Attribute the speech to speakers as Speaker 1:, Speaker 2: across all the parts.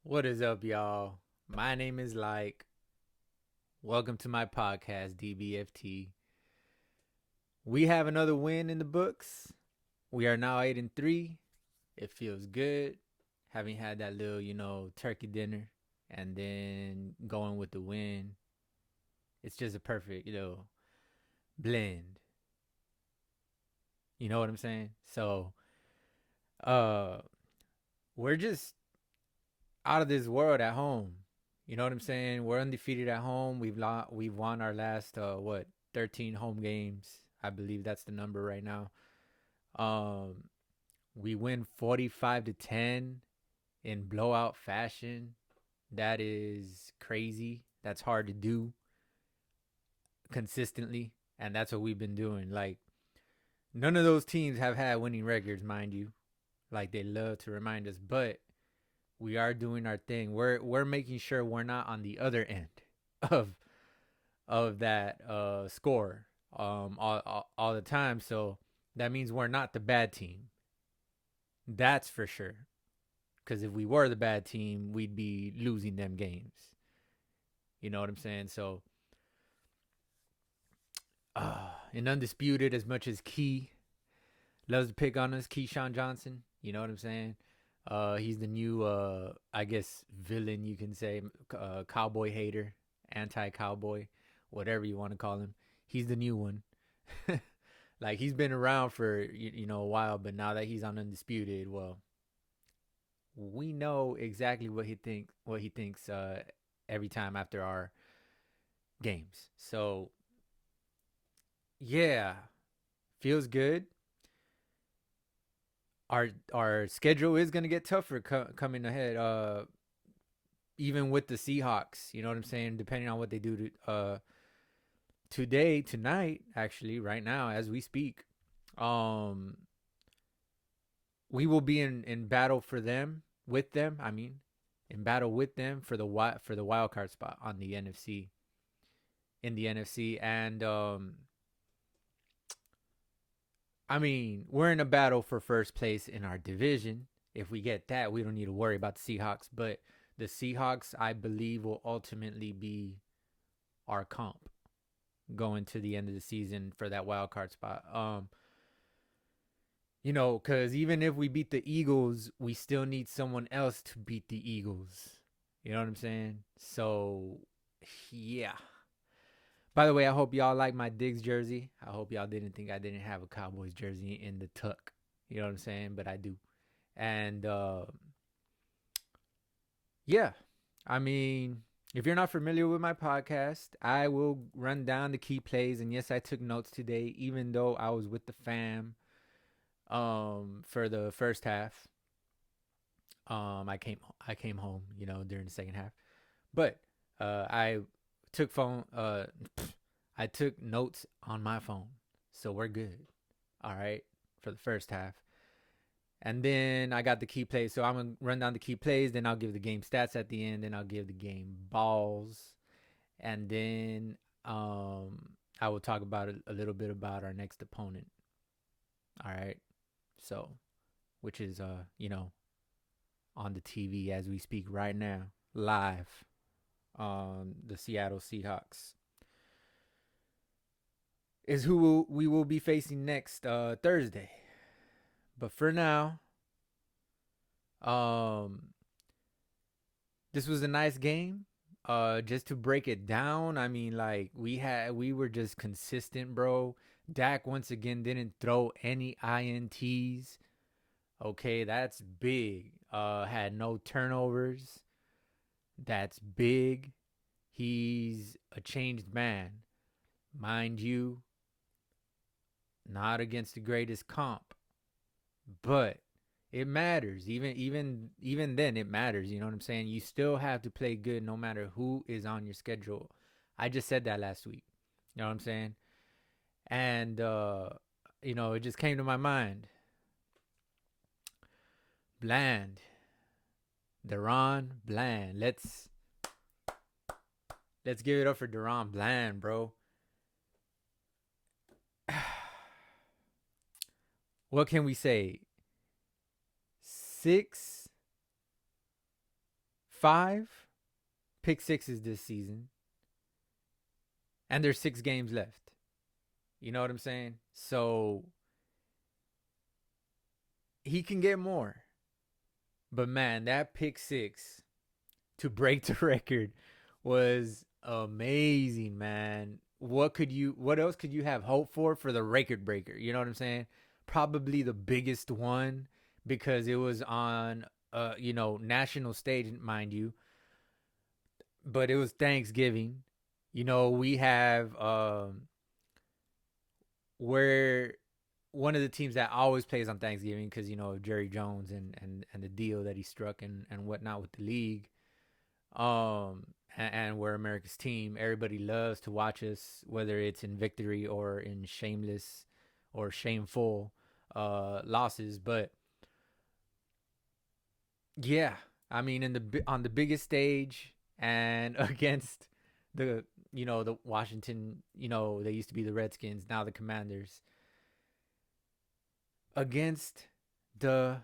Speaker 1: What is up, y'all? My name is Like. Welcome to my podcast, DBFT. We have another win in the books. We are now 8-3. It feels good. Having had that little, turkey dinner and then going with the win. It's just a perfect, blend. You know what I'm saying? So, uh, we're just out of this world at home. You know what I'm saying? We're undefeated at home. We've won our last 13 home games. I believe that's the number right now. Um we win 45-10 in blowout fashion. That is crazy. That's hard to do consistently, and that's what we've been doing. Like, none of those teams have had winning records, mind you. Like, they love to remind us, but we are doing our thing. We're making sure we're not on the other end of that score all the time. So that means we're not the bad team. That's for sure. Because if we were the bad team, we'd be losing them games. You know what I'm saying? So, and undisputed, as much as Key loves to pick on us, Keyshawn Johnson. You know what I'm saying? He's the new, I guess, villain, you can say, cowboy hater, anti-cowboy, whatever you want to call him. He's the new one. Like, he's been around for a while, but now that he's on undisputed, well, we know exactly what he thinks every time after our games. So yeah, feels good. Our schedule is gonna get tougher coming ahead. Even with the Seahawks, you know what I'm saying. Depending on what they do tonight, actually, right now as we speak, um, we will be in battle for them with them. I mean, in battle with them for the wild card spot on the NFC in the NFC, and I mean, we're in a battle for first place in our division. If we get that, we don't need to worry about the Seahawks. But the Seahawks, I believe, will ultimately be our comp going to the end of the season for that wild card spot. Because even if we beat the Eagles, we still need someone else to beat the Eagles. You know what I'm saying? So, yeah. By the way, I hope y'all like my Diggs jersey. I hope y'all didn't think I didn't have a Cowboys jersey in the tuck. You know what I'm saying? But I do. And yeah, I mean, if you're not familiar with my podcast, I will run down the key plays. And yes, I took notes today, even though I was with the fam for the first half. I came home, during the second half. But I took phone I took notes on my phone. So we're good. All right. For the first half. And then I got the key plays. So I'm going to run down the key plays. Then I'll give the game stats at the end. Then I'll give the game balls. And then I will talk about a little bit about our next opponent. All right. So, which is, on the TV as we speak right now, live on the Seattle Seahawks. Is who we will be facing next Thursday. But for now, um, this was a nice game. Just to break it down, I mean, like, we were just consistent, bro. Dak once again didn't throw any ints. Okay, that's big. Had no turnovers. That's big. He's a changed man, mind you. Not against the greatest comp, but it matters. Even then, it matters. You know what I'm saying? You still have to play good no matter who is on your schedule. I just said that last week. You know what I'm saying? And it just came to my mind. Bland, Deron Bland. Let's give it up for Deron Bland, bro. What can we say? 6-5 5 pick sixes this season, and there's 6 games left. You know what I'm saying? So he can get more. But man, that pick six to break the record was amazing, man. What else could you have hope for the record breaker? You know what I'm saying? Probably the biggest one because it was on national stage, mind you, but it was Thanksgiving. We have where one of the teams that always plays on Thanksgiving because Jerry Jones and the deal that he struck and whatnot with the league, and we're America's team. Everybody loves to watch us, whether it's in victory or in shameless or shameful losses. But yeah, I mean, on the biggest stage and against the Washington, they used to be the Redskins, now the Commanders, against the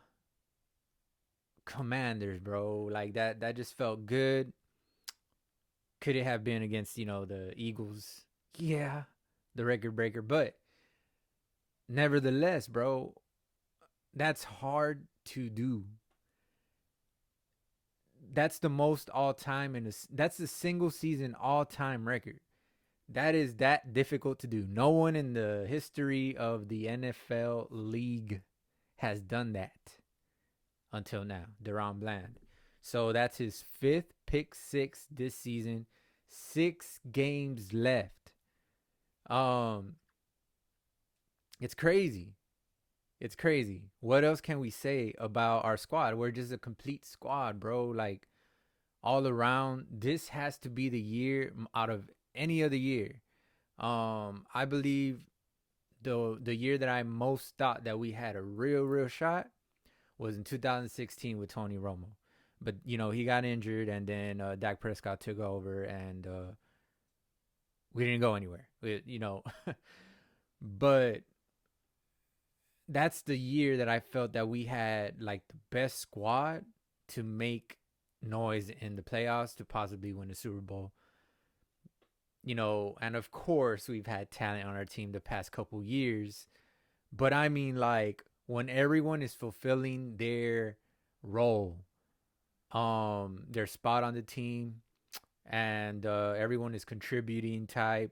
Speaker 1: Commanders, bro. Like that just felt good. Could it have been against, the Eagles? Yeah, the record breaker, but nevertheless, bro, that's hard to do. That's the most all time that's the single season all time record. That is that difficult to do. No one in the history of the NFL league has done that until now. DaRon Bland. So that's his 5th pick six this season. 6 games left. It's crazy. It's crazy. What else can we say about our squad? We're just a complete squad, bro. Like all around, this has to be the year out of any other year. I believe the year that I most thought that we had a real shot was in 2016 with Tony Romo. But, he got injured, and then Dak Prescott took over, and we didn't go anywhere. But that's the year that I felt that we had, like, the best squad to make noise in the playoffs to possibly win the Super Bowl. And of course, we've had talent on our team the past couple years. But I mean, like, when everyone is fulfilling their role, their spot on the team, and everyone is contributing type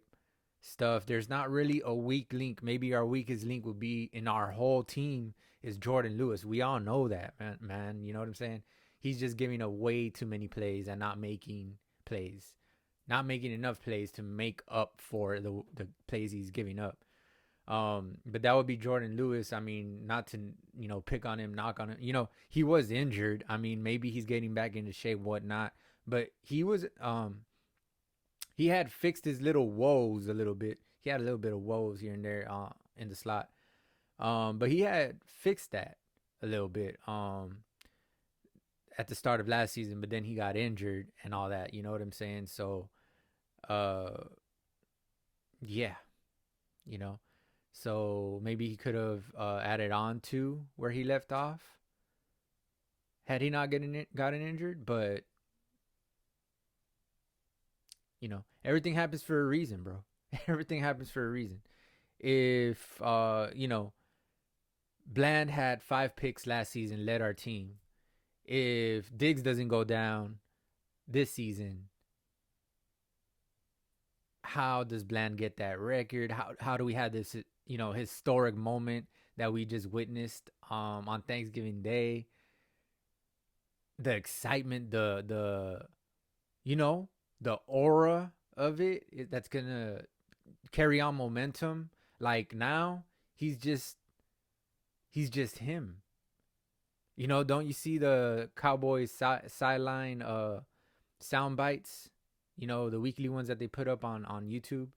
Speaker 1: stuff, there's not really a weak link. Maybe our weakest link would be in our whole team is Jordan Lewis. We all know that, man. You know what I'm saying? He's just giving up way too many plays and not making plays. Not making enough plays to make up for the plays he's giving up. But that would be Jordan Lewis. I mean, not to, pick on him, knock on him. He was injured. I mean, maybe he's getting back into shape, whatnot. But he was, he had fixed his little woes a little bit. He had a little bit of woes here and there in the slot. But he had fixed that a little bit at the start of last season. But then he got injured and all that. You know what I'm saying? So, yeah, So maybe he could have added on to where he left off had he not gotten injured. But everything happens for a reason, bro. Everything happens for a reason. If Bland had 5 picks last season, led our team. If Diggs doesn't go down this season, how does Bland get that record? How do we have this historic moment that we just witnessed on Thanksgiving Day? The excitement, the aura of it that's gonna carry on momentum. Like now, he's just him. Don't you see the Cowboys sideline sound bites? The weekly ones that they put up on YouTube.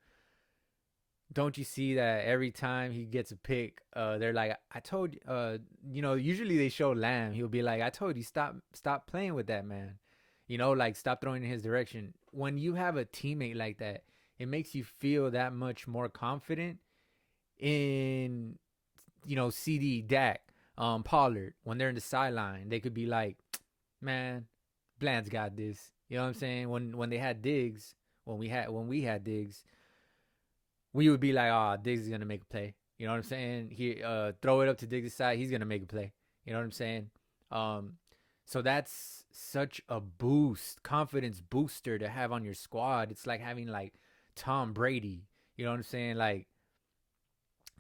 Speaker 1: Don't you see that every time he gets a pick, they're like, I told you, usually they show Lamb. He'll be like, I told you, stop playing with that, man. Like stop throwing in his direction. When you have a teammate like that, it makes you feel that much more confident in, CD, Dak, Pollard. When they're in the sideline, they could be like, man, Bland's got this. You know what I'm saying? When they had Diggs, when we had Diggs, we would be like, oh, Diggs is gonna make a play. You know what I'm saying? He throw it up to Diggs' side, he's gonna make a play. You know what I'm saying? Um, so that's such a boost, confidence booster to have on your squad. It's like having like Tom Brady. You know what I'm saying? Like,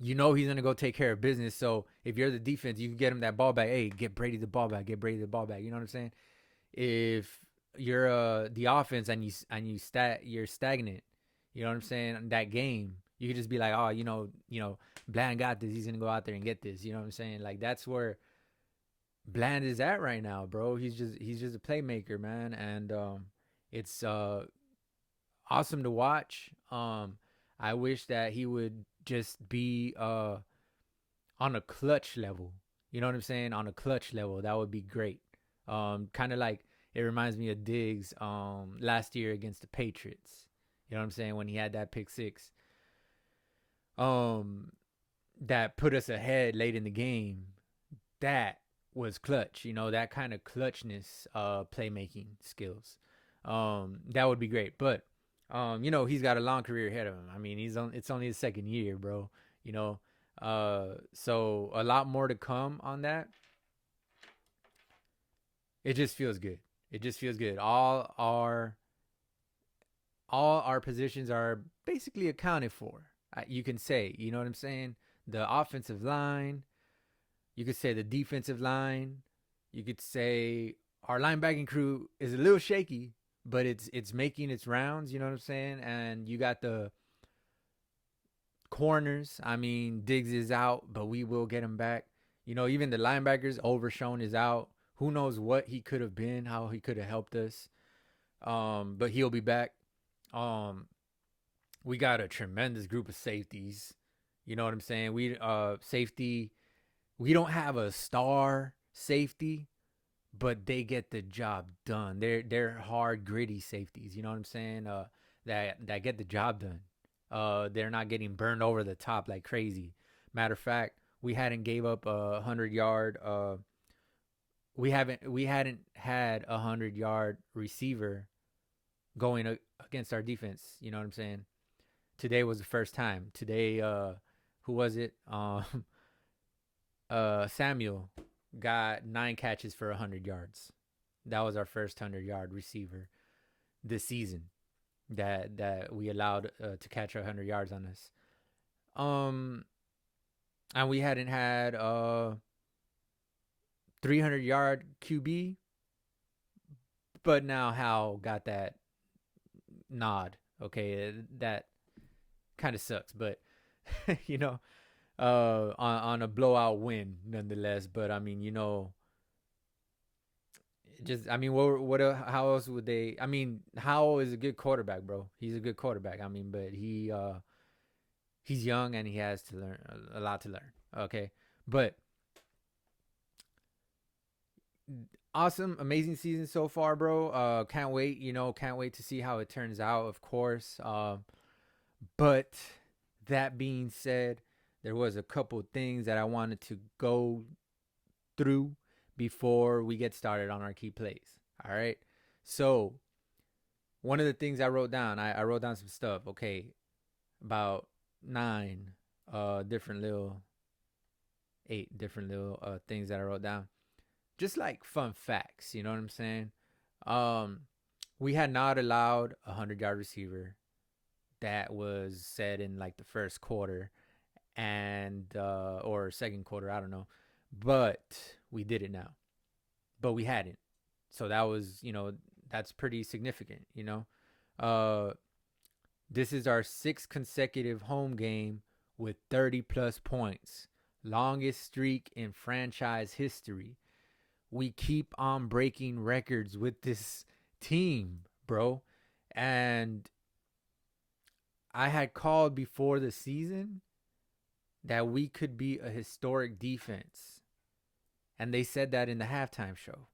Speaker 1: you know he's gonna go take care of business. So if you're the defense, you can get him that ball back. Hey, get Brady the ball back. Get Brady the ball back. You know what I'm saying? If you're the offense and you're stagnant, you know what I'm saying? In that game, you could just be like, oh, Bland got this. He's gonna go out there and get this. You know what I'm saying? Like that's where Bland is at right now, bro. He's just a playmaker, man, and it's awesome to watch. I wish that he would just be on a clutch level. You know what I'm saying? On a clutch level, that would be great. Kind of like it reminds me of Diggs last year against the Patriots. You know what I'm saying? When he had that pick six, that put us ahead late in the game. That was clutch. You know, that kind of clutchness, playmaking skills. That would be great. But he's got a long career ahead of him. I mean, it's only his second year, bro. You know, so a lot more to come on that. It just feels good. It just feels good. All our positions are basically accounted for. You can say, you know what I'm saying? The offensive line, you could say the defensive line, you could say our linebacking crew is a little shaky, but it's making its rounds, you know what I'm saying? And you got the corners. I mean, Diggs is out, but we will get him back. You know, even the linebackers, Overshown is out. Who knows what he could have been, how he could have helped us. But he'll be back. We got a tremendous group of safeties. You know what I'm saying? Safety. We don't have a star safety, but they get the job done. They're hard, gritty safeties. You know what I'm saying? That get the job done. They're not getting burned over the top like crazy. Matter of fact, we hadn't gave up a 100-yard. We hadn't had a 100-yard receiver going against our defense. You know what I'm saying? Today was the first time. Today, who was it? Samuel got 9 catches for 100 yards. That was our first 100-yard receiver this season that we allowed to catch 100 yards on us. And we hadn't had 300-yard QB, but now Hal got that nod. Okay, that kind of sucks, but on a blowout win nonetheless. But I mean, how else would they? I mean, Howell is a good quarterback, bro. He's a good quarterback. I mean, but he's young and he has to learn a lot to learn. Okay, but awesome, amazing season so far, bro. Can't wait. Can't wait to see how it turns out. Of course. But that being said, there was a couple things that I wanted to go through before we get started on our key plays. All right. So one of the things I wrote down, I wrote down some stuff. Okay, about 8 different little things that I wrote down. Just like fun facts, you know what I'm saying? We had not allowed a 100-yard receiver. That was said in like the first quarter and or second quarter, I don't know. But we did it now. But we hadn't. So that was, that's pretty significant, This is our 6th consecutive home game with 30 plus points. Longest streak in franchise history. We keep on breaking records with this team, bro. And I had called before the season that we could be a historic defense. And they said that in the halftime show.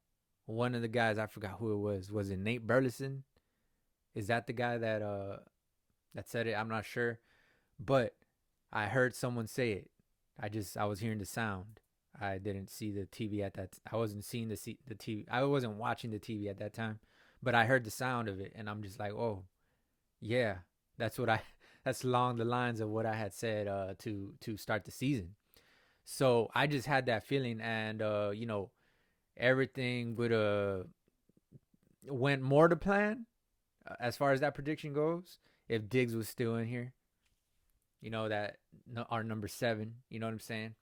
Speaker 1: One of the guys, I forgot who it was. Was it Nate Burleson? Is that the guy that said it? I'm not sure. But I heard someone say it. I was hearing the sound. I didn't see the TV at that. I wasn't seeing the TV. I wasn't watching the TV at that time, but I heard the sound of it, and I'm just like, oh yeah, that's what I. That's along the lines of what I had said to start the season. So I just had that feeling, and everything would went more to plan as far as that prediction goes. If Diggs was still in here, that our number 7. You know what I'm saying?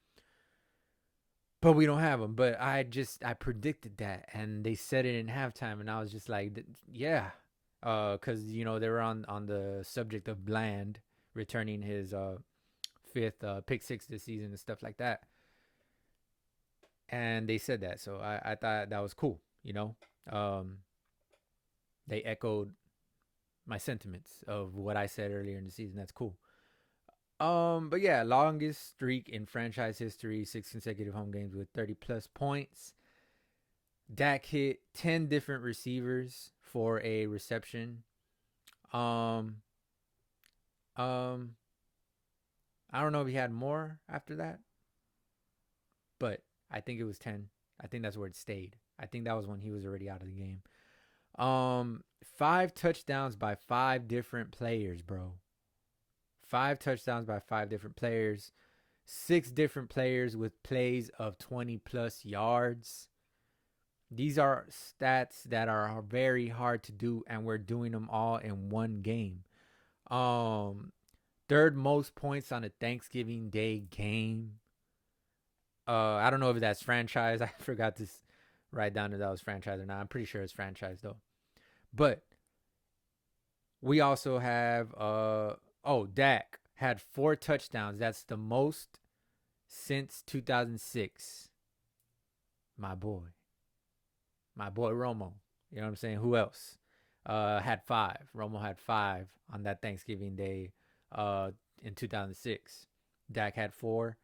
Speaker 1: But we don't have him. But I predicted that, and they said it in halftime, and I was just like, yeah, because they were on the subject of Bland returning his 5th pick 6 this season and stuff like that, and they said that, so I thought that was cool. They echoed my sentiments of what I said earlier in the season. That's cool. But yeah, longest streak in franchise history, 6 consecutive home games with 30 plus points. Dak hit 10 different receivers for a reception. Um, I don't know if he had more after that, but I think it was 10. I think that's where it stayed. I think that was when he was already out of the game. 5 touchdowns by 5 different players, bro. 5 touchdowns by 5 different players. 6 different players with plays of 20 plus yards. These are stats that are very hard to do, and we're doing them all in one game. Third most points on a Thanksgiving Day game. I don't know if that's franchise. I forgot to write down if that was franchise or not. I'm pretty sure it's franchise though. But we also have Dak had 4 touchdowns. That's the most since 2006. My boy Romo. You know what I'm saying? Who else? Had 5. Romo had 5 on that Thanksgiving Day in 2006. Dak had 4.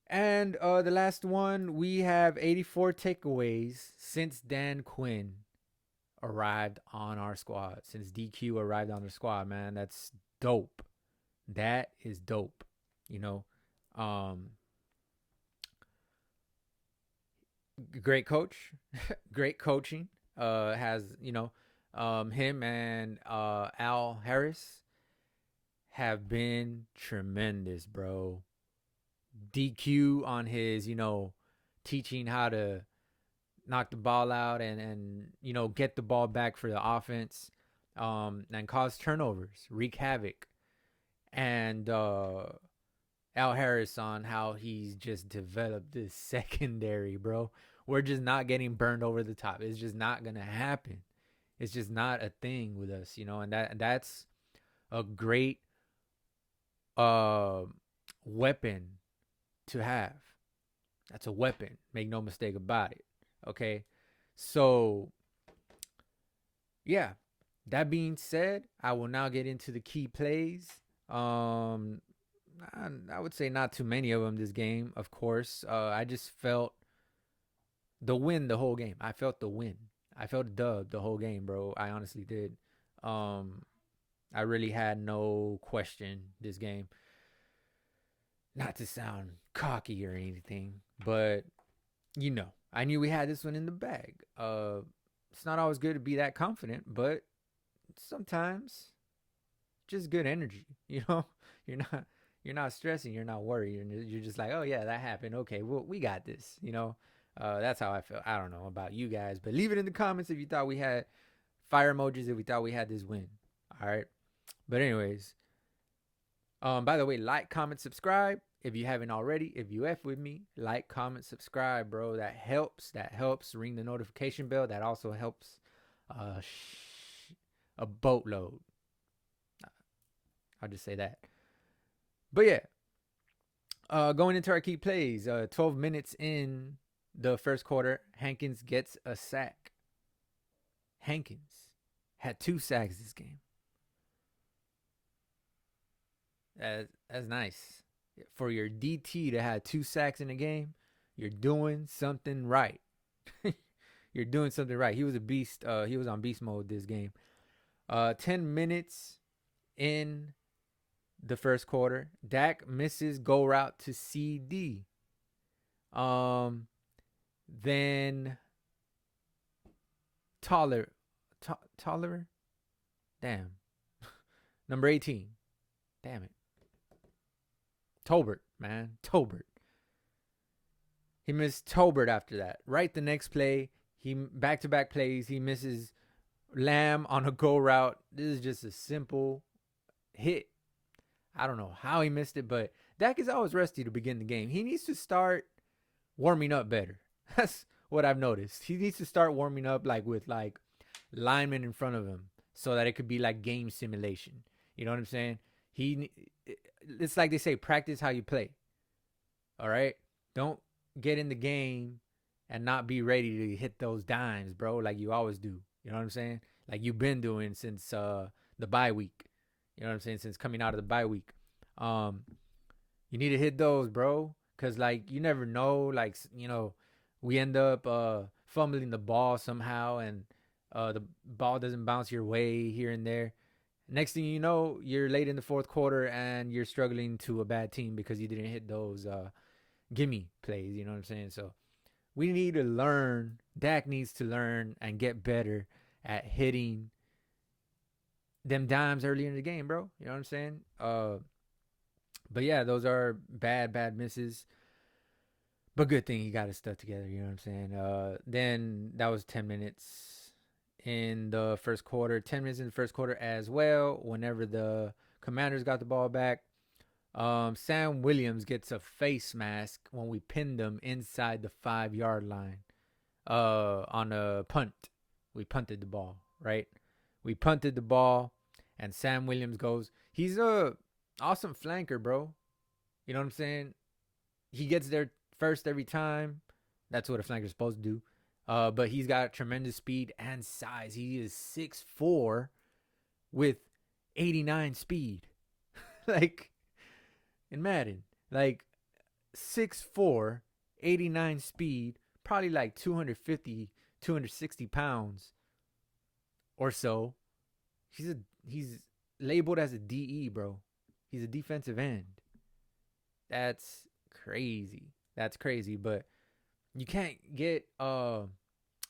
Speaker 1: And the last one, we have 84 takeaways since Dan Quinn arrived on our squad. Since DQ arrived on the squad, man. That's dope. That is dope. Great coach. Great coaching. Has, him and Al Harris have been tremendous, bro. DQ on his, teaching how to knock the ball out and get the ball back for the offense, and cause turnovers, wreak havoc. And Al Harris on how he's just developed this secondary, bro. We're just not getting burned over the top. It's just not gonna happen. It's just not a thing with us, and that's a great weapon to have. That's a weapon. Make no mistake about it. Okay. So, yeah. That being said, I will now get into the key plays. I would say not too many of them this game, of course. I just felt the win the whole game. I felt the win. I felt dubbed the whole game, bro. I honestly did. I really had no question this game. Not to sound cocky or anything, but I knew we had this one in the bag. It's not always good to be that confident, but sometimes just good energy. You're not stressing, you're not worried, you're just like, oh yeah, that happened. Okay, well, we got this. That's how I feel. I don't know about you guys, but leave it in the comments if you thought we had fire emojis, if we thought we had this win. All right. But anyways, by the way, like, comment, subscribe if you haven't already. If you F with me, like, comment, subscribe, bro. That helps. Ring the notification bell. That also helps a boatload. I'll just say that. But yeah, going into our key plays, 12 minutes in the first quarter, Hankins gets a sack. Hankins had 2 sacks this game. That's nice. For your DT to have 2 sacks in a game, you're doing something right. You're doing something right. He was a beast. He was on beast mode this game. 10 minutes in the first quarter, Dak misses go route to CD. Then Toller, Toller, damn, number 18. Damn it, Tolbert, man, Tolbert. He missed Tolbert after that. Right, the next play, he back-to-back plays. He misses Lamb on a go route. This is just a simple hit. I don't know how he missed it, but Dak is always rusty to begin the game. He needs to start warming up better. That's what I've noticed. He needs to start warming up like with like linemen in front of him so that it could be like game simulation. You know what I'm saying? It's like they say, practice how you play. All right? Don't get in the game and not be ready to hit those dimes, bro, like you always do. You know what I'm saying? Like you've been doing since the bye week. You know what I'm saying? Since coming out of the bye week. You need to hit those, bro. Cause like you never know. Like, you know, we end up fumbling the ball somehow and the ball doesn't bounce your way here and there. Next thing you know, you're late in the fourth quarter and you're struggling to a bad team because you didn't hit those gimme plays. You know what I'm saying? So we need to learn. Dak needs to learn and get better at hitting them dimes early in the game, bro. You know what I'm saying? But yeah, those are bad misses. But good thing he got his stuff together. You know what I'm saying? Then that was 10 minutes in the first quarter. 10 minutes in the first quarter as well. Whenever the Commanders got the ball back, Sam Williams gets a face mask when we pinned him inside the 5-yard line on a punt. We punted the ball, right? We punted the ball, and Sam Williams goes. He's a awesome flanker, bro. You know what I'm saying? He gets there first every time. That's what a flanker's supposed to do. But he's got tremendous speed and size. He is 6'4" with 89 speed. Like in Madden. Like 6'4", 89 speed, probably like 250, 260 pounds or so. He's labeled as a DE, bro. He's a defensive end. That's crazy. That's crazy. But you can't get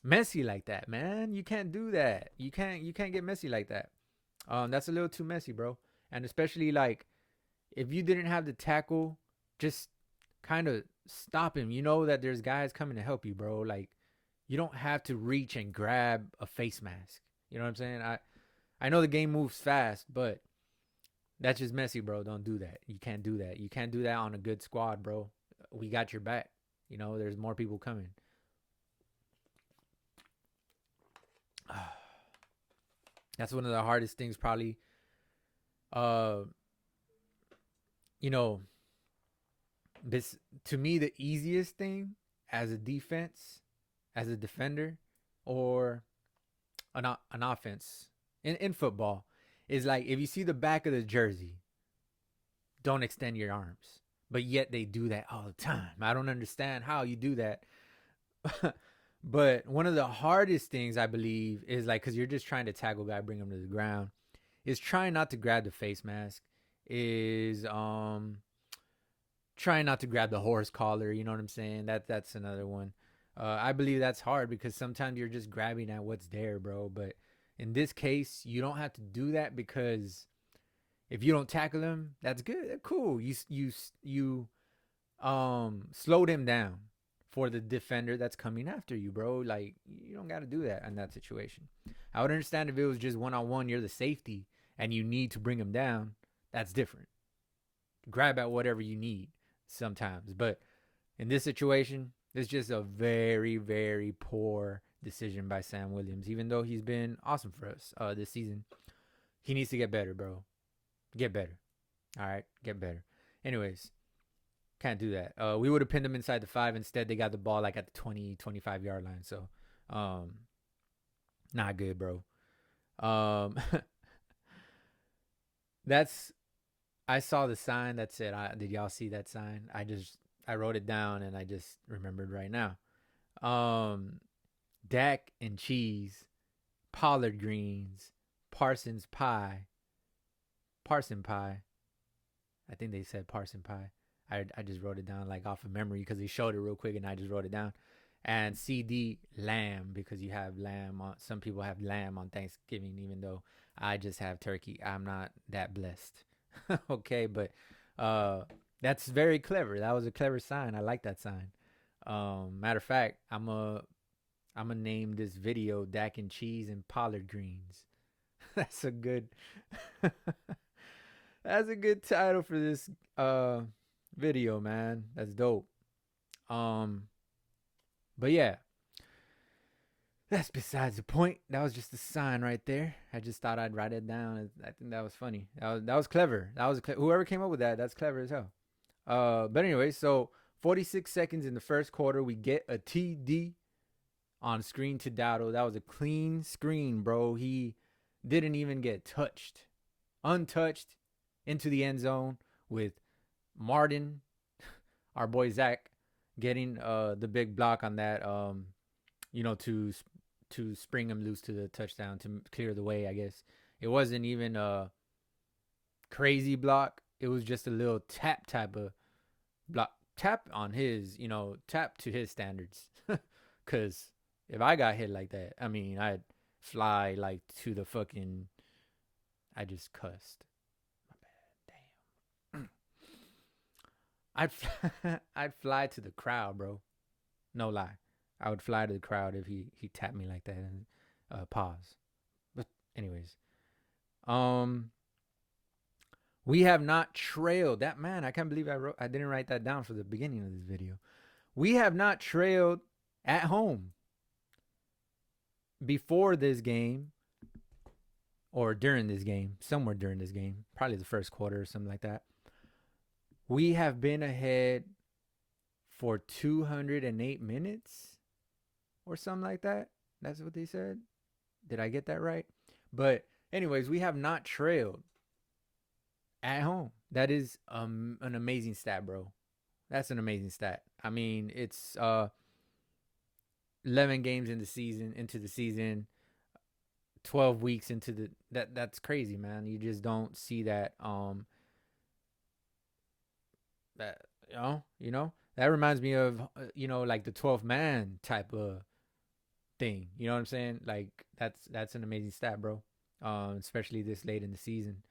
Speaker 1: messy like that, man. You can't do that. You can't get messy like that. That's a little too messy, bro. And especially like if you didn't have the tackle, just kind of stop him. You know that there's guys coming to help you, bro. Like you don't have to reach and grab a face mask. You know what I'm saying? I know the game moves fast, but that's just messy, bro. Don't do that. You can't do that. You can't do that on a good squad, bro. We got your back. You know, there's more people coming. That's one of the hardest things probably. You know, this to me the easiest thing as a defense, as a defender, or an offense in football is like if you see the back of the jersey, don't extend your arms. But yet they do that all the time. I don't understand how you do that. But one of the hardest things I believe is like because you're just trying to tackle a guy, bring him to the ground, is trying not to grab the face mask, is trying not to grab the horse collar. You know what I'm saying? That's another one. I believe that's hard because sometimes you're just grabbing at what's there, bro. But in this case, you don't have to do that because if you don't tackle him, that's good. Cool. You slowed him down for the defender that's coming after you, bro. Like you don't got to do that in that situation. I would understand if it was just one-on-one, you're the safety and you need to bring him down. That's different. Grab at whatever you need sometimes, but in this situation, it's just a very, very poor decision by Sam Williams. Even though he's been awesome for us this season, he needs to get better, bro. Get better. All right, get better. Anyways, can't do that. We would have pinned him inside the 5. Instead, they got the ball like at the 20, 25-yard line. So, not good, bro. I saw the sign that said, did y'all see that sign? I wrote it down and I just remembered right now. Dak and cheese, Pollard greens, Parson pie. I think they said Parson pie. I just wrote it down like off of memory because he showed it real quick and I just wrote it down. And CD lamb because you have lamb on. Some people have lamb on Thanksgiving, even though I just have turkey. I'm not that blessed. Okay, but that's very clever. That was a clever sign. I like that sign. Matter of fact, I'm gonna name this video Dak and Cheese and Pollard Greens. That's a good that's a good title for this video, man. That's dope. Um but yeah, that's besides the point. That was just a sign right there. I just thought I'd write it down. I think that was funny. That was clever. Whoever came up with that. That's clever as hell. But anyway, so 46 seconds in the first quarter, we get a TD on screen to Dowdle. That was a clean screen, bro. He didn't even get touched, untouched, into the end zone with Martin, our boy Zach, getting the big block on that. To spring him loose to the touchdown to clear the way. I guess it wasn't even a crazy block. It was just a little tap type of block, tap on his, tap to his standards. Cause if I got hit like that, I mean, I'd fly like to the fucking. I just cussed. My bad. Damn. I'd fly to the crowd, bro. No lie. I would fly to the crowd if he tapped me like that and pause. But anyways, we have not trailed that, man. I can't believe I didn't write that down for the beginning of this video. We have not trailed at home before this game or during this game, somewhere during this game, probably the first quarter or something like that. We have been ahead for 208 minutes or something like that. That's what they said. Did I get that right? But anyways, we have not trailed at home. That is an amazing stat, bro. That's an amazing stat. I mean, it's 11 games into the season, 12 weeks into that's crazy, man. You just don't see that that that reminds me of like the 12th man type of thing. You know what I'm saying? Like that's an amazing stat, bro. Especially this late in the season.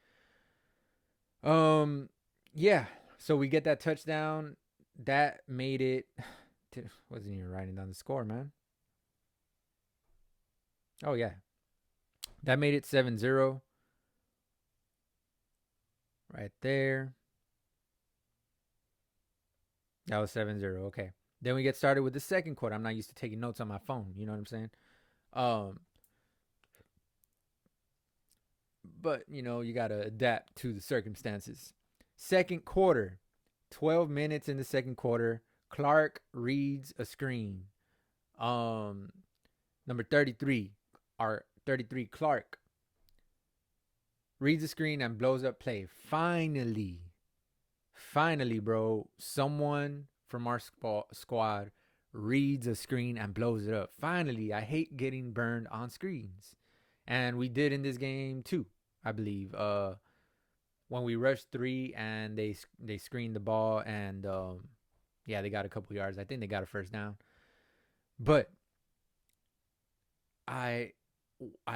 Speaker 1: Yeah. So we get that touchdown. That made it. Wasn't even writing down the score, man. Oh yeah. That made it 7-0. Right there. That was 7-0. Okay. Then we get started with the second quarter. I'm not used to taking notes on my phone. You know what I'm saying? But, you got to adapt to the circumstances. Second quarter. 12 minutes in the second quarter. Clark reads a screen. Number 33. Our 33 Clark reads the screen and blows up play. Finally, bro, someone from our squad reads a screen and blows it up. Finally, I hate getting burned on screens. And we did in this game too, I believe. When we rushed 3 and they screened the ball and they got a couple yards. I think they got a first down. But I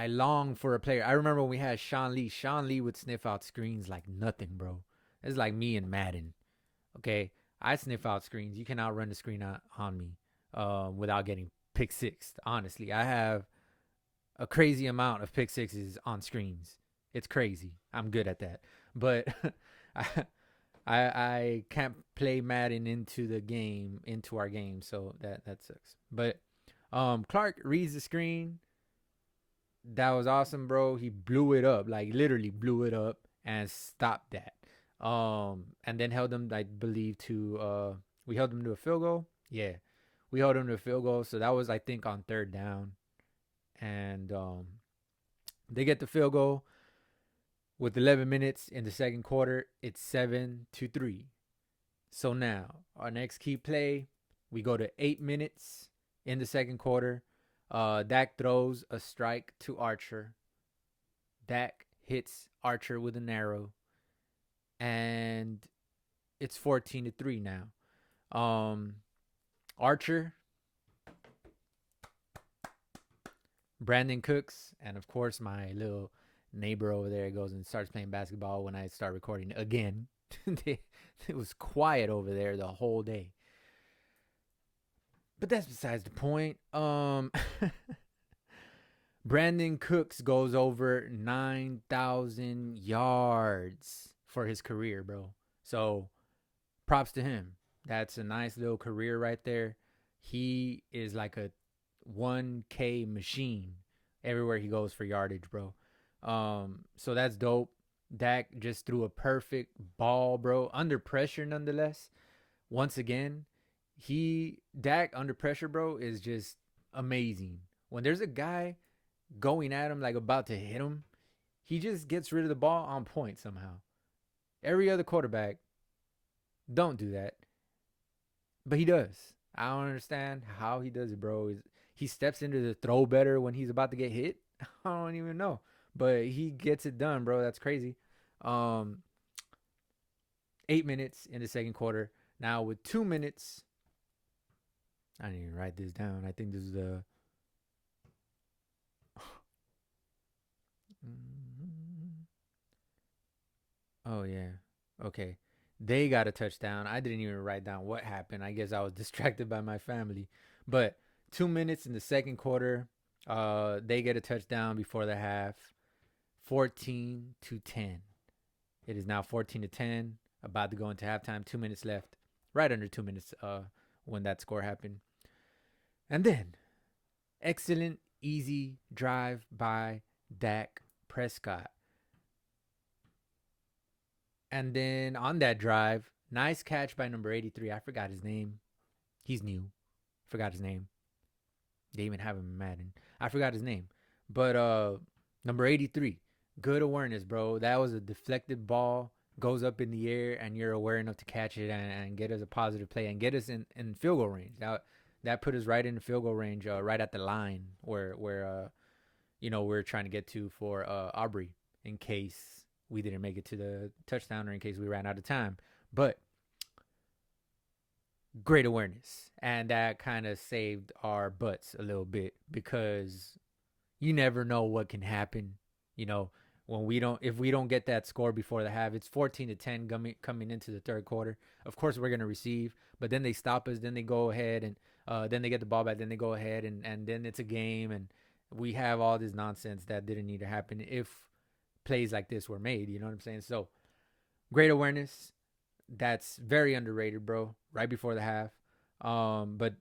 Speaker 1: long for a player. I remember when we had Sean Lee. Sean Lee would sniff out screens like nothing, bro. It's like me and Madden. Okay, I sniff out screens. You cannot run the screen on me without getting pick six. Honestly, I have a crazy amount of pick sixes on screens. It's crazy. I'm good at that. But I can't play Madden into our game, so that sucks. But Clark reads the screen. That was awesome, bro. He blew it up, like literally blew it up and stopped that. And then held them, I believe, we held them to a field goal. Yeah, we held them to a field goal. So that was, I think, on third down. And they get the field goal with 11 minutes in the second quarter. It's 7-3. So now our next key play, we go to 8 minutes in the second quarter. Dak throws a strike to Archer. Dak hits Archer with an arrow. And It's 14-3 now. Archer, Brandon Cooks, and of course my little neighbor over there goes and starts playing basketball when I start recording again. It was quiet over there the whole day. But that's besides the point. Brandon Cooks goes over 9,000 yards for his career, bro. So props to him. That's a nice little career right there. He is like a 1K machine everywhere he goes for yardage, bro. So that's dope. Dak just threw a perfect ball, bro. Under pressure, nonetheless. Once again, Dak under pressure, bro, is just amazing. When there's a guy going at him, like about to hit him, he just gets rid of the ball on point somehow. Every other quarterback don't do that, but he does. I don't understand how he does it, bro. He steps into the throw better when he's about to get hit. I don't even know, but he gets it done, bro. That's crazy. 8 minutes in the second quarter. Now with 2 minutes, I didn't even write this down. I think this is the oh yeah. Okay. They got a touchdown. I didn't even write down what happened. I guess I was distracted by my family. But 2 minutes in the second quarter, they get a touchdown before the half. 14-10. It is now 14-10. About to go into halftime. 2 minutes left. Right under 2 minutes when that score happened. And then, excellent, easy drive by Dak Prescott. And then on that drive, nice catch by number 83. I forgot his name. He's new. Forgot his name. They even have him in Madden. I forgot his name. But number 83, good awareness, bro. That was a deflected ball, goes up in the air, and you're aware enough to catch it and get us a positive play and get us in field goal range. That put us right in the field goal range, right at the line where we're trying to get to for Aubrey in case we didn't make it to the touchdown or in case we ran out of time. But great awareness. And that kind of saved our butts a little bit because you never know what can happen. If we don't get that score before the half, it's 14-10 coming into the third quarter. Of course, we're going to receive, but then they stop us. Then they go ahead and then they get the ball back. Then they go ahead and then it's a game. And we have all this nonsense that didn't need to happen if plays like this were made. You know what I'm saying? So great awareness. That's very underrated, bro. Right before the half. But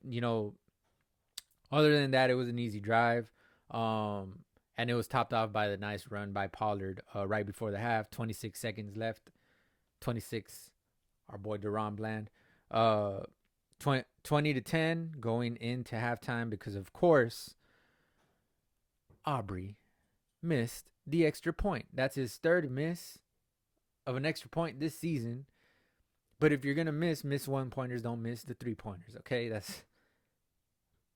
Speaker 1: other than that, it was an easy drive. And it was topped off by the nice run by Pollard right before the half. 26 seconds left. 26. Our boy Deron Bland. 20-10 going into halftime because, of course, Aubrey missed the extra point. That's his third miss of an extra point this season. But if you're going to miss 1-pointers, don't miss the 3-pointers, okay?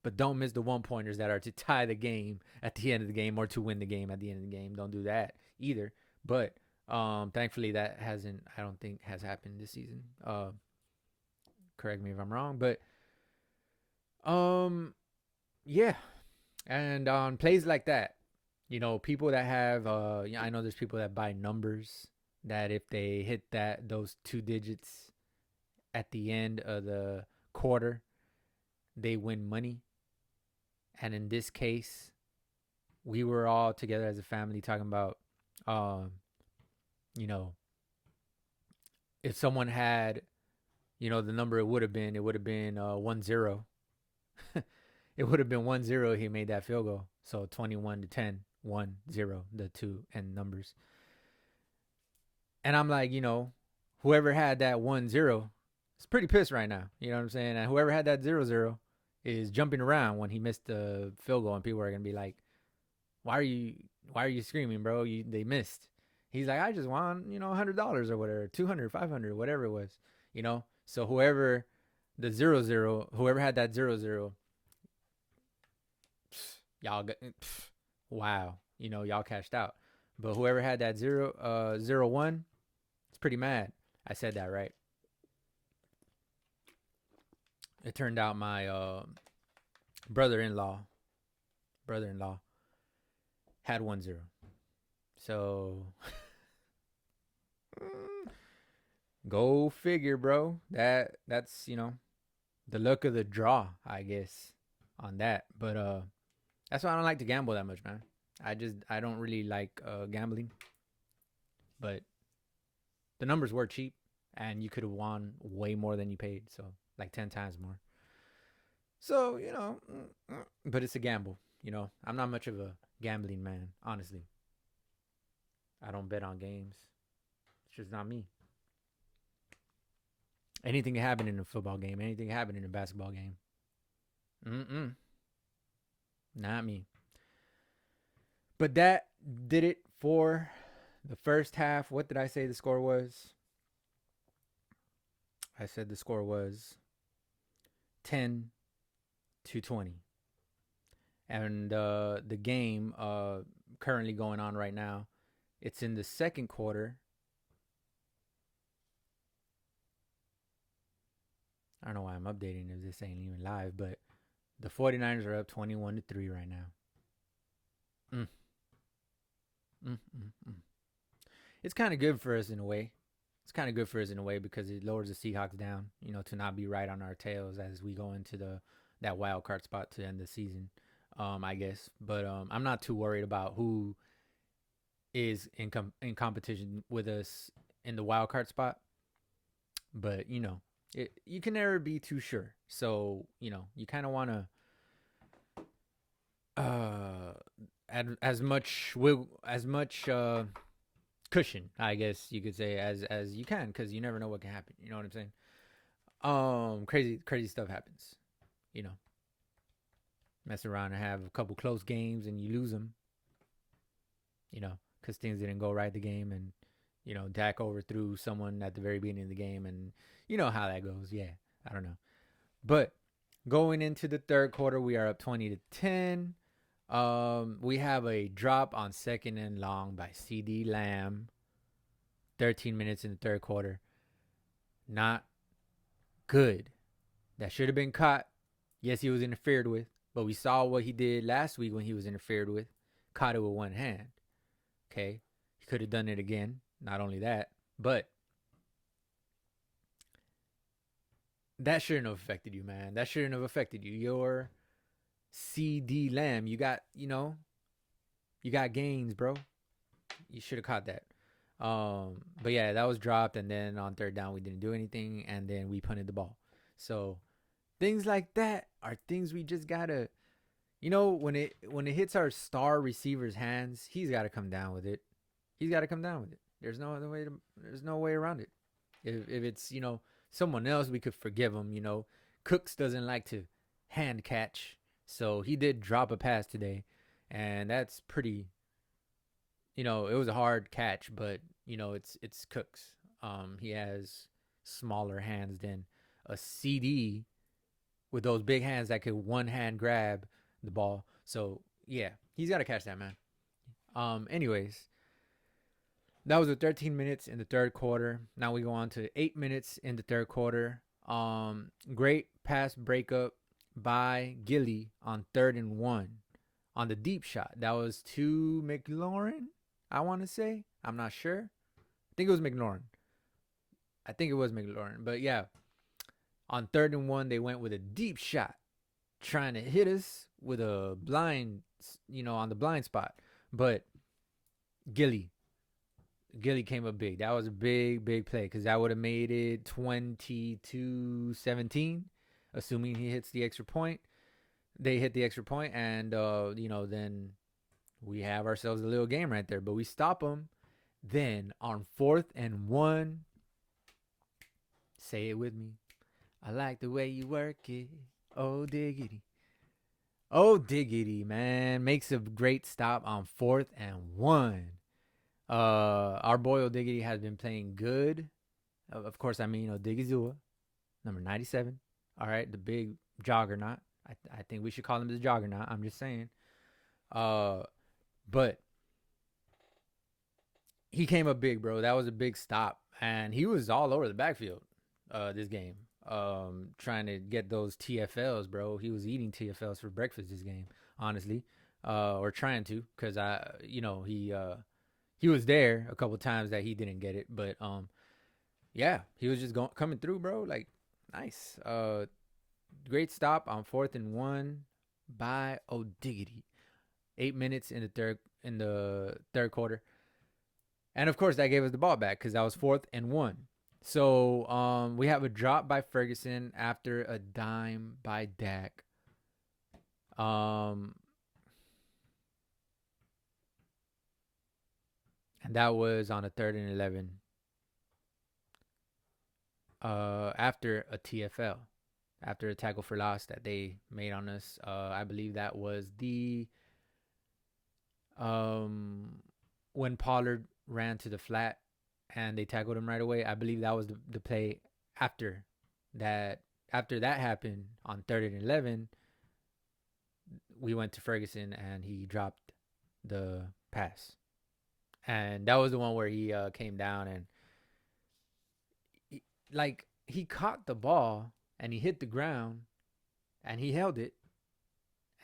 Speaker 1: But don't miss the 1-pointers that are to tie the game at the end of the game or to win the game at the end of the game. Don't do that either. But thankfully that I don't think has happened this season. Correct me if I'm wrong, but yeah. And on plays like that, people that have I know there's people that buy numbers that if they hit those 2 digits at the end of the quarter, they win money. And in this case, we were all together as a family talking about, if someone had, the number it would have been 1-0. It would have been 1-0. He made that field goal. So 21-10, 1-0, the two end numbers. And I'm like, whoever had that 1-0 is pretty pissed right now. You know what I'm saying? And whoever had that 0-0 is jumping around when he missed the field goal, and people are gonna be like, "Why are you screaming, bro? They missed." He's like, "I just won, $100 or whatever, 200, 500, whatever it was, So whoever the 0-0, whoever had that 0-0, y'all got, wow, y'all cashed out. But whoever had that 0-1, it's pretty mad. I said that right. it turned out my brother-in-law had 1-0. So go figure, bro. That's the luck of the draw, I guess, on that. But that's why I don't like to gamble that much, man. I don't really like gambling, but the numbers were cheap, and you could have won way more than you paid, so like 10 times more. So but it's a gamble. I'm not much of a gambling man, honestly. I don't bet on games. It's just not me. Anything can happen in a football game. Anything can happen in a basketball game. Not me. But that did it for the first half. What did I say the score was? I said the score was 10-20. And the game currently going on right now, it's in the second quarter. I don't know why I'm updating if this ain't even live, but the 49ers are up 21-3 right now. It's kind of good for us in a way. Because it lowers the Seahawks down, to not be right on our tails as we go into that wild card spot to end the season, I guess. But I'm not too worried about who is in competition with us in the wild card spot. But you can never be too sure. So you kind of want to add as much cushion, I guess you could say, as you can, because you never know what can happen. You know what I'm saying? Crazy stuff happens. Mess around and have a couple close games and you lose them. Because things didn't go right the game, and Dak overthrew someone at the very beginning of the game, and you know how that goes. Yeah, I don't know. But going into the third quarter, we are up 20-10. We have a drop on 2nd and long by CeeDee Lamb. 13 minutes in the third quarter. Not good. That should have been caught. Yes, he was interfered with, but we saw what he did last week when he was interfered with. Caught it with one hand. Okay? He could have done it again. Not only that, but that shouldn't have affected you, man. That shouldn't have affected you. You're CeeDee Lamb. You got gains, bro. You should have caught that. But yeah, that was dropped, and then on third down we didn't do anything, and then we punted the ball. So things like that are things we just gotta, when it hits our star receiver's hands, he's got to come down with it. There's no way around it. If it's someone else, we could forgive him. Cooks doesn't like to hand catch, so he did drop a pass today, and that's pretty. It was a hard catch, but it's Cooks. He has smaller hands than a CD with those big hands that could one hand grab the ball. So yeah, he's got to catch that, man. Anyways, that was the 13 minutes in the third quarter. Now we go on to 8 minutes in the third quarter. Great pass breakup by Gilly on 3rd and 1 on the deep shot. That was to McLaurin, I want to say. I'm not sure. I think it was McLaurin. But yeah, on 3rd and 1, they went with a deep shot, trying to hit us with a blind, on the blind spot. But Gilly came up big. That was a big play, because that would have made it 22-17, assuming he hits the extra point. They hit the extra point, and then we have ourselves a little game right there. But we stop them. Then on 4th and 1, say it with me. I like the way you work it. Oh, diggity. Oh, diggity, man. Makes a great stop on 4th and 1. Our boy O'Diggity has been playing good. Of course, I mean Odigizua, number 97. All right, the big juggernaut. I think we should call him the juggernaut. I'm just saying. But he came up big, bro. That was a big stop, and he was all over the backfield this game. trying to get those TFLs, bro. He was eating TFLs for breakfast this game, honestly, or trying to, cause he was there a couple times that he didn't get it, but yeah, he was just coming through, bro. Like, nice. Great stop on 4th and 1 by O'Diggity. 8 minutes in the third quarter, and of course that gave us the ball back because that was 4th and 1. So we have a drop by Ferguson after a dime by Dak. And that was on a 3rd and 11. After a TFL, after a tackle for loss that they made on us. I believe that was the when Pollard ran to the flat and they tackled him right away. I believe that was the play after that. After that happened on 3rd and 11, we went to Ferguson and he dropped the pass. And that was the one where he came down and he caught the ball and he hit the ground and he held it.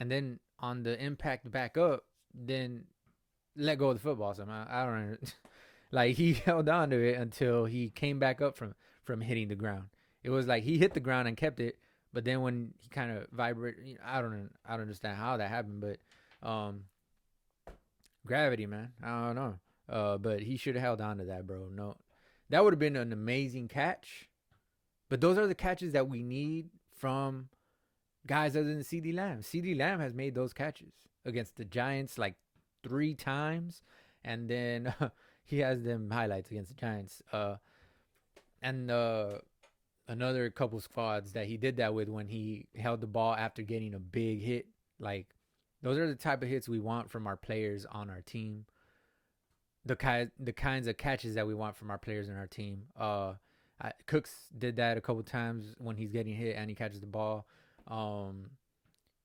Speaker 1: And then on the impact back up, then let go of the football somehow. I don't know. Like, he held on to it until he came back up from hitting the ground. It was like he hit the ground and kept it, but then when he kind of vibrated, I don't understand how that happened, but gravity, man. I don't know. But he should have held on to that, bro. No, that would have been an amazing catch. But those are the catches that we need from guys other than CeeDee Lamb. CeeDee Lamb has made those catches against the Giants like 3 times, and then he has them highlights against the Giants. And another couple squads that he did that with when he held the ball after getting a big hit. Like, those are the type of hits we want from our players on our team. The kinds of catches that we want from our players in our team. Cooks did that a couple times when he's getting hit and he catches the ball.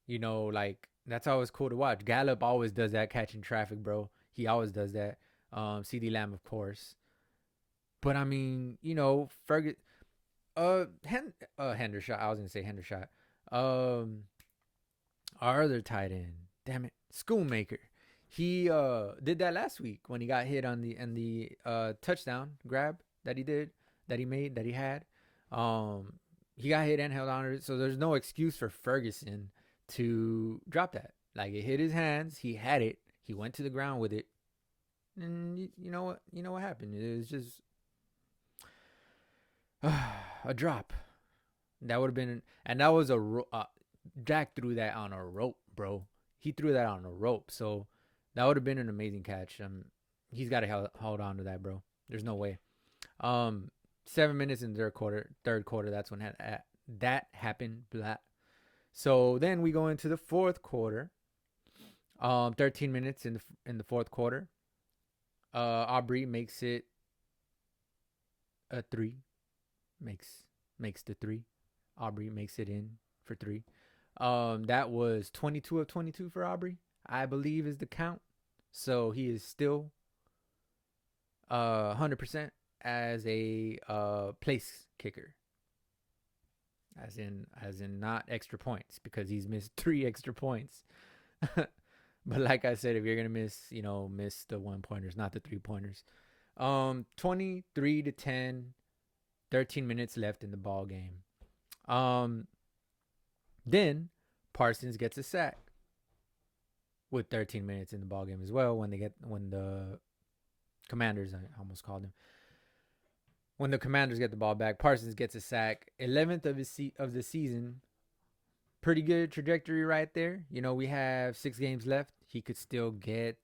Speaker 1: Like, that's always cool to watch. Gallup always does that, catching traffic, bro. He always does that. CeeDee Lamb, of course. But I mean, Ferguson. Hendershot. I was gonna say Hendershot. Our other tight end. Damn it, Schoonmaker. He did that last week when he got hit on the touchdown grab that he had. He got hit and held on to it, so there's no excuse for Ferguson to drop that. Like, it hit his hands. He had it. He went to the ground with it. And you know what? You know what happened? It was just a drop. That would have been, and that was Jack threw that on a rope, bro. He threw that on a rope, so that would have been an amazing catch. He's got to hold on to that, bro. There's no way. 7 minutes in the third quarter. That's when that happened. Blah. So then we go into the fourth quarter. 13 minutes in the fourth quarter. Aubrey makes it a 3. Makes the 3. Aubrey makes it in for 3. That was 22 of 22 for Aubrey, I believe, is the count. So he is still 100% as a place kicker. As in not extra points, because he's missed 3 extra points. But like I said, if you're gonna miss the 1-pointers, not the 3-pointers. 23-10, 13 minutes left in the ball game. Then Parsons gets a sack with 13 minutes in the ball game as well. When the Commanders, I almost called him. When the Commanders get the ball back, Parsons gets a sack. 11th of the season. Pretty good trajectory right there. We have 6 games left. He could still get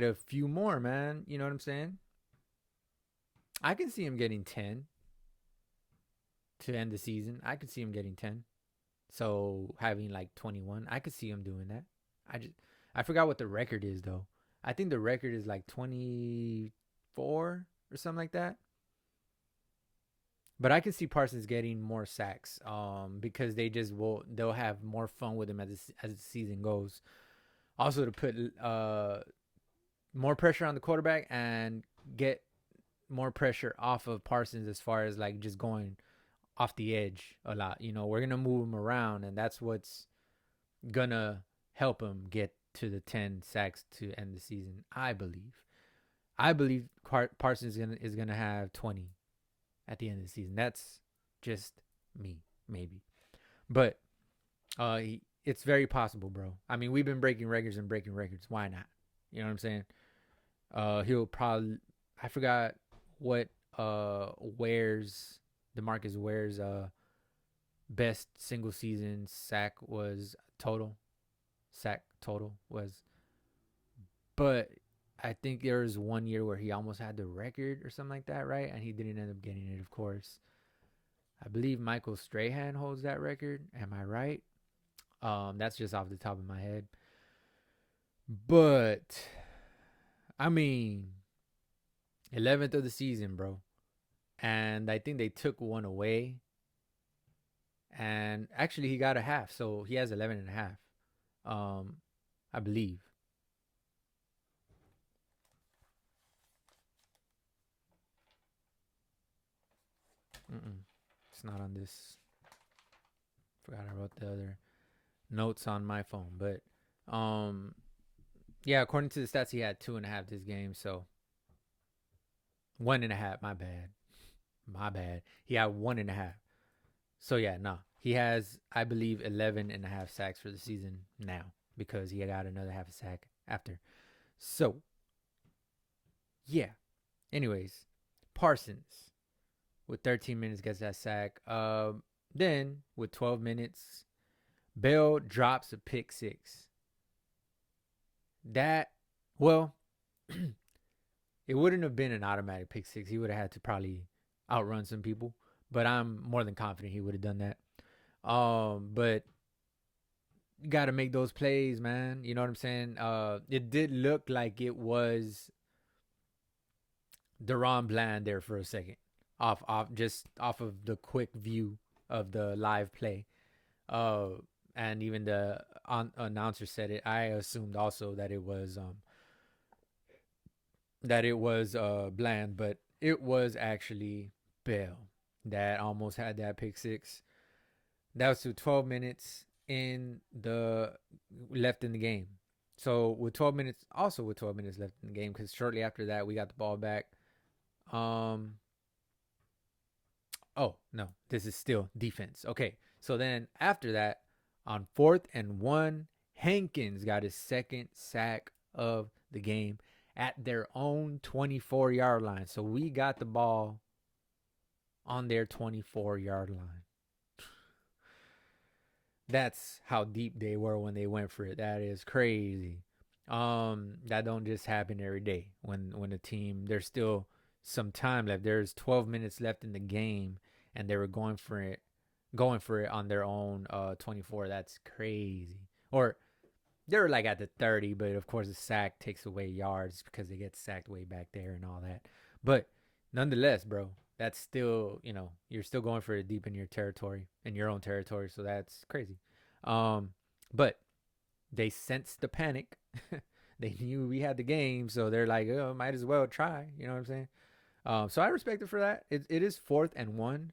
Speaker 1: a few more, man. You know what I'm saying? I can see him getting 10 to end the season. I could see him getting 10. So having like 21, I could see him doing that. I forgot what the record is, though. I think the record is like 24 or something like that. But I can see Parsons getting more sacks because they'll have more fun with him as the season goes. Also, to put more pressure on the quarterback and get more pressure off of Parsons as far as like just going off the edge a lot. You know, we're gonna move him around, and that's what's gonna help him get to the 10 sacks to end the season. I believe. I believe Parsons is gonna have 20 at the end of the season. That's just me, maybe, but it's very possible, bro. I mean, we've been breaking records and breaking records. Why not? You know what I'm saying? He'll probably. I forgot what Ware's DeMarcus Ware's best single season sack was total. Sack total was, but I think there was one year where he almost had the record or something like that, right? And he didn't end up getting it, of course. I believe Michael Strahan holds that record. Am I right? That's just off the top of my head. But I mean, 11th of the season, bro. And I think they took one away. And actually, he got a half. So he has 11 and a half. I believe. It's not on this. Forgot I wrote the other notes on my phone. But, yeah, according to the stats, he had 2.5 this game. So 1.5. My bad. He had 1.5. So yeah, no. He has, I believe, 11.5 sacks for the season now because he got another half a sack after. So, yeah. Anyways, Parsons with 13 minutes gets that sack. Then with 12 minutes, Bell drops a pick six. That, well, it wouldn't have been an automatic pick six. He would have had to probably outrun some people, but I'm more than confident he would have done that. But you got to make those plays, man. You know what I'm saying? It did look like it was Deron Bland there for a second, off of the quick view of the live play. And even the announcer said it. I assumed also that it was Bland, but it was actually Bell that almost had that pick six. That was to 12 minutes left in the game. So with 12 minutes left in the game, because shortly after that we got the ball back. Oh no, this is still defense. Okay, so then after that, on 4th and 1, Hankins got his second sack of the game at their own 24-yard line. So we got the ball on their 24-yard line. That's how deep they were when they went for it. That is crazy. That don't just happen every day. When a team, there's still some time left. There's 12 minutes left in the game, and they were going for it on their own 24. That's crazy. Or they were like at the 30, but of course the sack takes away yards because they get sacked way back there and all that. But nonetheless, bro, that's still, you're still going for it deep in your own territory. So that's crazy. But they sensed the panic. They knew we had the game, so they're like, oh, might as well try. You know what I'm saying? So I respect it for that. It is 4th and 1.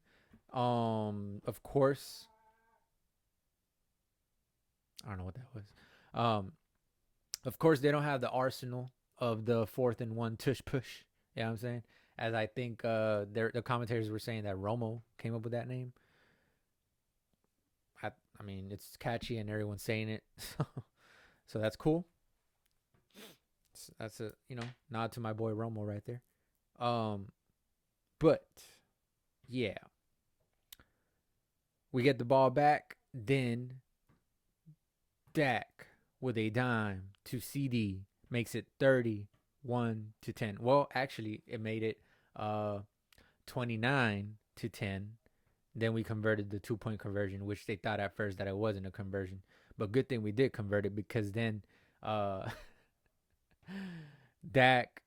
Speaker 1: Of course, I don't know what that was. Of course, they don't have the arsenal of the 4th and 1 tush push. You know what I'm saying? As I think the commentators were saying that Romo came up with that name. I mean, it's catchy and everyone's saying it. So that's cool. That's a, nod to my boy Romo right there. But yeah. We get the ball back, then Dak with a dime to CD makes it 31-10. Well, actually, it made it 29-10. Then we converted the 2-point conversion, which they thought at first that it wasn't a conversion. But good thing we did convert it, because then Dak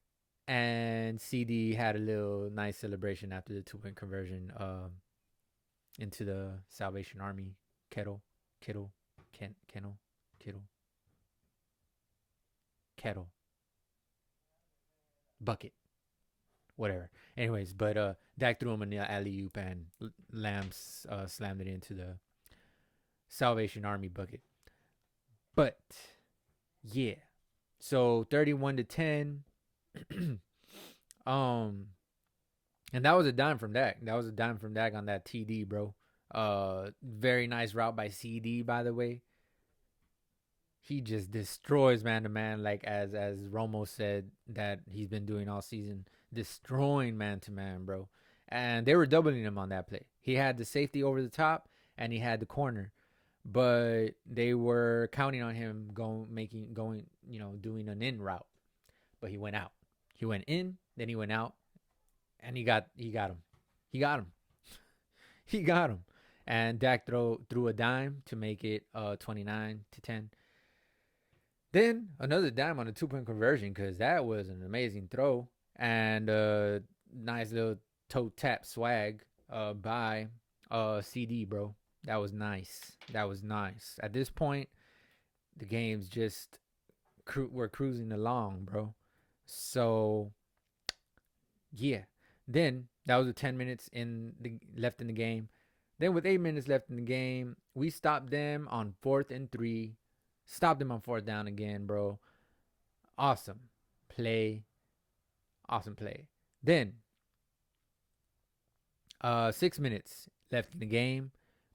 Speaker 1: and CD had a little nice celebration after the 2-point conversion into the Salvation Army kettle bucket, whatever. Anyways, but Dak threw him an alley oop and Lambs slammed it into the Salvation Army bucket. But yeah, so 31-10. um, and that was a dime from Dak. That was a dime from Dak on that TD, bro. Very nice route by CD, by the way. He just destroys man to man, like as Romo said that he's been doing all season, destroying man to man, bro. And they were doubling him on that play. He had the safety over the top, and he had the corner, but they were counting on him doing an in route. But he went out. He went in, then he went out, and he got him. He got him. He got him. And Dak threw a dime to make it 29-10. Then another dime on a 2-point conversion, because that was an amazing throw and nice little toe tap swag by CD, bro. That was nice. That was nice. At this point, the game's just we're cruising along, bro. So yeah. Then that was 10 minutes left in the game. Then with 8 minutes left in the game, we stopped them on 4th and 3. Stopped them on 4th down again, bro. Awesome play. Awesome play. Then 6 minutes left in the game.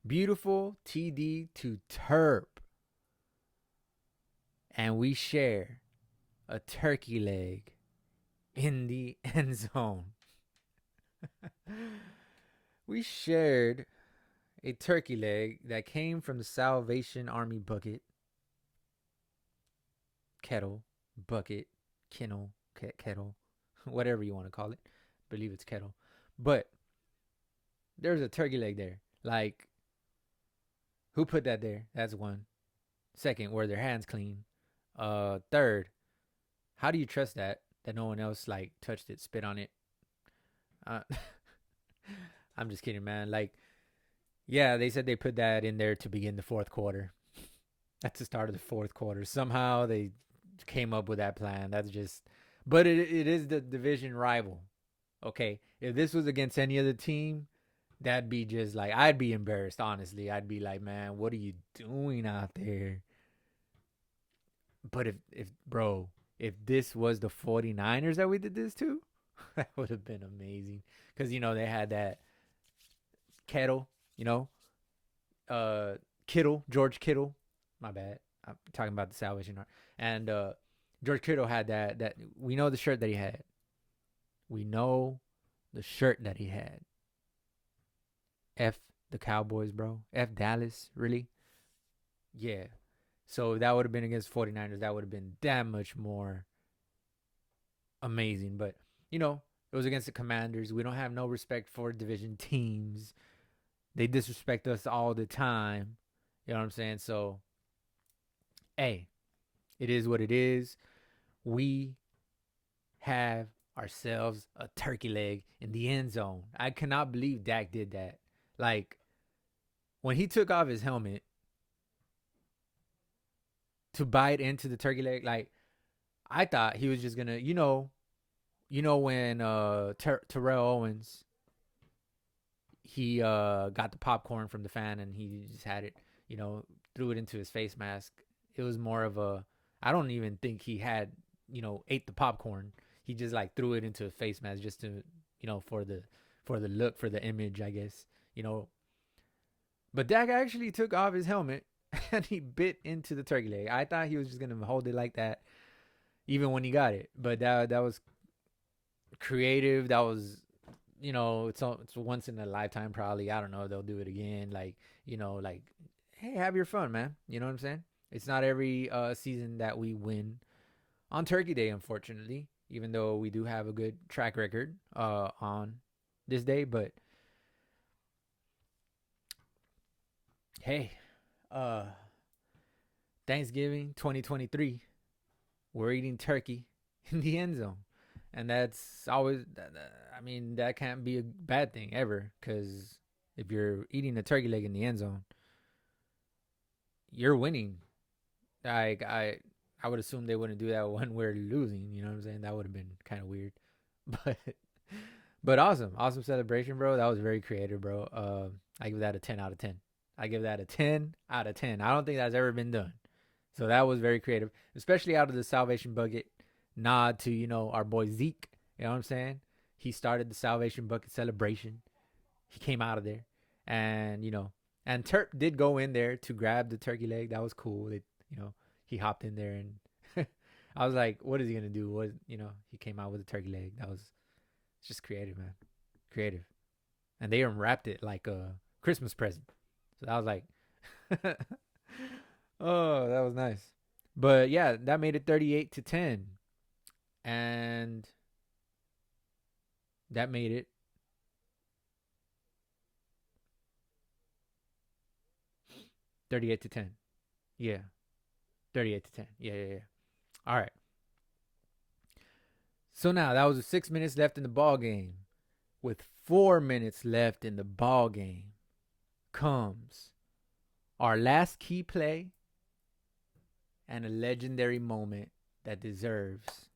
Speaker 1: Beautiful TD to Terp. And we share a turkey leg in the end zone. We shared a turkey leg that came from the Salvation Army bucket, kettle, bucket, kennel, kettle, whatever you want to call it. I believe it's kettle. But there's a turkey leg there. Like, who put that there? That's one. Second, were their hands clean? Third, how do you trust that no one else like touched it, spit on it? I'm just kidding, man. Like, yeah, they said they put that in there to begin the fourth quarter. That's the start of the fourth quarter. Somehow they came up with that plan. That's just, but it is the division rival. Okay, if this was against any other team, that'd be just like, I'd be embarrassed, honestly. I'd be like, man, what are you doing out there? But if this was the 49ers that we did this to, that would have been amazing. Because, they had that Kittle, George Kittle. My bad. I'm talking about the Salvation Army. And George Kittle had that we know the shirt that he had. We know the shirt that he had. F the Cowboys, bro. F Dallas, really? Yeah. So that would have been against 49ers. That would have been that much more amazing. But, it was against the Commanders. We don't have no respect for division teams. They disrespect us all the time. You know what I'm saying? So, hey, it is what it is. We have ourselves a turkey leg in the end zone. I cannot believe Dak did that. Like, when he took off his helmet to bite into the turkey leg, like, I thought he was just going to, when Terrell Owens, he got the popcorn from the fan and he just had it, threw it into his face mask. It was more of a, I don't even think he had, ate the popcorn. He just like threw it into his face mask just to, for the look, for the image, I guess, But Dak actually took off his helmet and he bit into the turkey leg. I thought he was just going to hold it like that even when he got it. But that was creative. That was, it's once in a lifetime probably. I don't know. They'll do it again. Like, like, hey, have your fun, man. You know what I'm saying? It's not every season that we win on Turkey Day, unfortunately, even though we do have a good track record on this day. But hey, Thanksgiving 2023, we're eating turkey in the end zone. And that's always, that can't be a bad thing ever, because if you're eating a turkey leg in the end zone, you're winning. Like, I would assume they wouldn't do that when we're losing. You know what I'm saying? That would have been kind of weird. But awesome celebration, bro. That was very creative, bro. I give that a 10 out of 10. I give that a 10 out of 10. I don't think that's ever been done. So that was very creative, especially out of the Salvation Bucket nod to, our boy Zeke. You know what I'm saying? He started the Salvation Bucket celebration. He came out of there. And, and Turp did go in there to grab the turkey leg. That was cool. He hopped in there and I was like, what is he going to do? He came out with a turkey leg. It's just creative, man. Creative. And they unwrapped it like a Christmas present. So I was like, oh, that was nice. But yeah, that made it 38-10. And that made it 38-10. Yeah. 38-10. Yeah. All right. So now that was 6 minutes left in the ball game. With 4 minutes left in the ball game comes our last key play and a legendary moment that deserves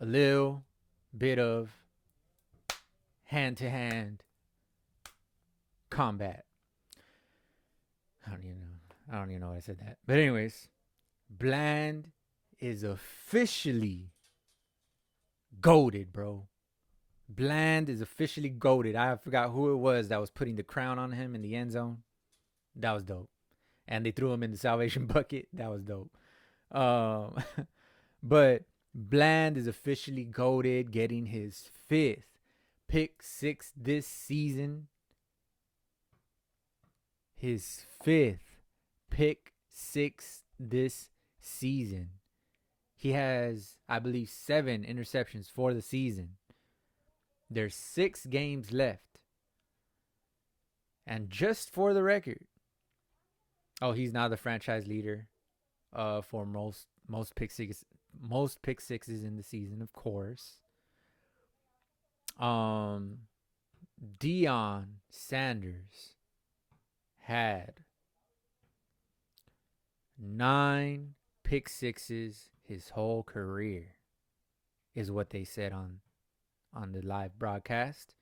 Speaker 1: a little bit of hand-to-hand combat. I don't even know why I said that. But anyways, Bland is officially goated, bro. Bland is officially goated. I forgot who it was that was putting the crown on him in the end zone. That was dope. And they threw him in the Salvation Bucket. That was dope. But Bland is officially goated, getting his 5th pick 6 this season. His 5th pick 6 this season. He has, I believe, 7 interceptions for the season. There's 6 games left. And just for the record, he's now the franchise leader for most pick sixes in the season, of course. Deion Sanders had 9 pick sixes his whole career, is what they said on the live broadcast.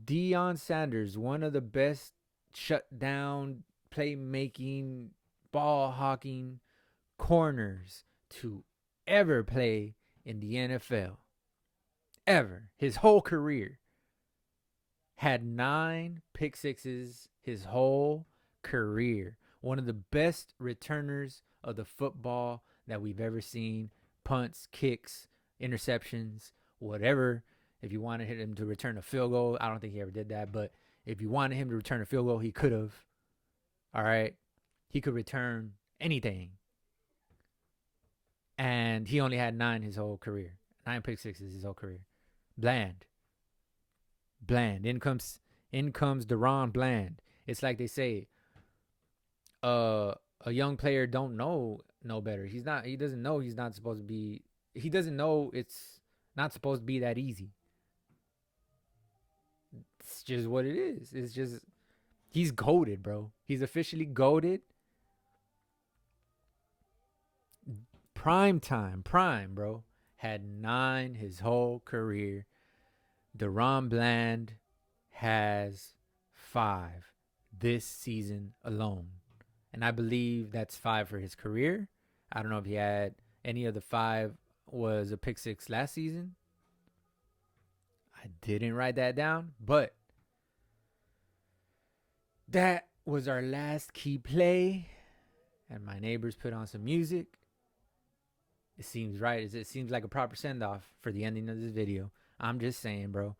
Speaker 1: Deion Sanders, one of the best shutdown, playmaking, ball hawking corners to ever play in the NFL. Ever. His whole career. Had 9 pick sixes his whole career. One of the best returners of the football that we've ever seen. Punts, kicks, interceptions, whatever. If you wanted him to return a field goal, I don't think he ever did that, but if you wanted him to return a field goal, he could have. All right? He could return anything. And he only had 9 his whole career. 9 pick sixes his whole career. Bland. In comes DaRon Bland. It's like they say, a young player don't know no better. He doesn't know he's not supposed to be. He doesn't know it's not supposed to be that easy. It's just what it is. It's just, he's goated, bro. He's officially goated. Prime, bro. Had 9 his whole career. DaRon Bland has 5 this season alone. And I believe that's 5 for his career. I don't know if he had any of the 5 was a pick 6 last season. I didn't write that down, but that was our last key play. And my neighbors put on some music. It seems right. It seems like a proper send-off for the ending of this video. I'm just saying, bro.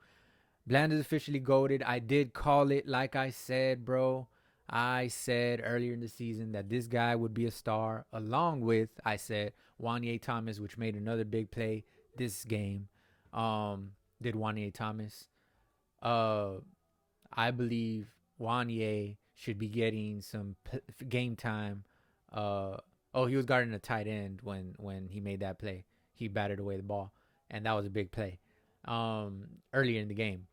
Speaker 1: Bland is officially goated. I did call it, like I said, bro. I said earlier in the season that this guy would be a star, along with, I said, Wanye Thomas, which made another big play this game. Did Wanye Thomas. I believe Wanye should be getting some game time. He was guarding a tight end when he made that play. He batted away the ball, and that was a big play. Earlier in the game,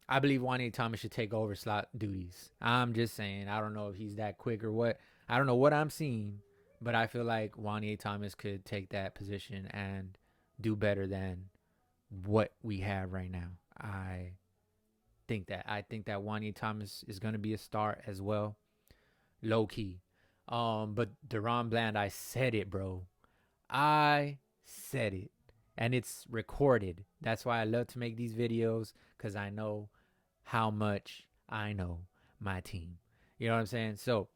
Speaker 1: I believe Wanye Thomas should take over slot duties. I'm just saying. I don't know if he's that quick or what. I don't know what I'm seeing, but I feel like Wanye Thomas could take that position and do better than what we have right now. I think that Wanya Thomas is going to be a star as well, low key. But Deron Bland, I said it, bro. I said it, and it's recorded. That's why I love to make these videos, because I know how much I know my team. You know what I'm saying? So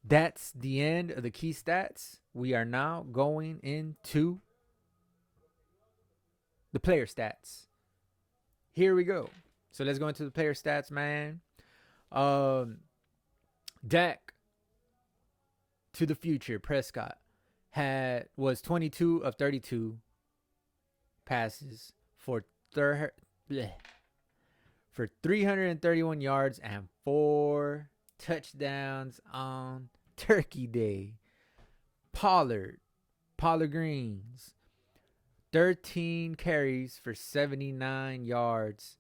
Speaker 1: that's the end of the key stats. We are now going into the player stats. Here we go. So let's go into the player stats, man. Dak to the future, Prescott was 22 of 32 passes for 331 yards and 4 touchdowns on Turkey Day. Pollard Greens, 13 carries for 79 yards,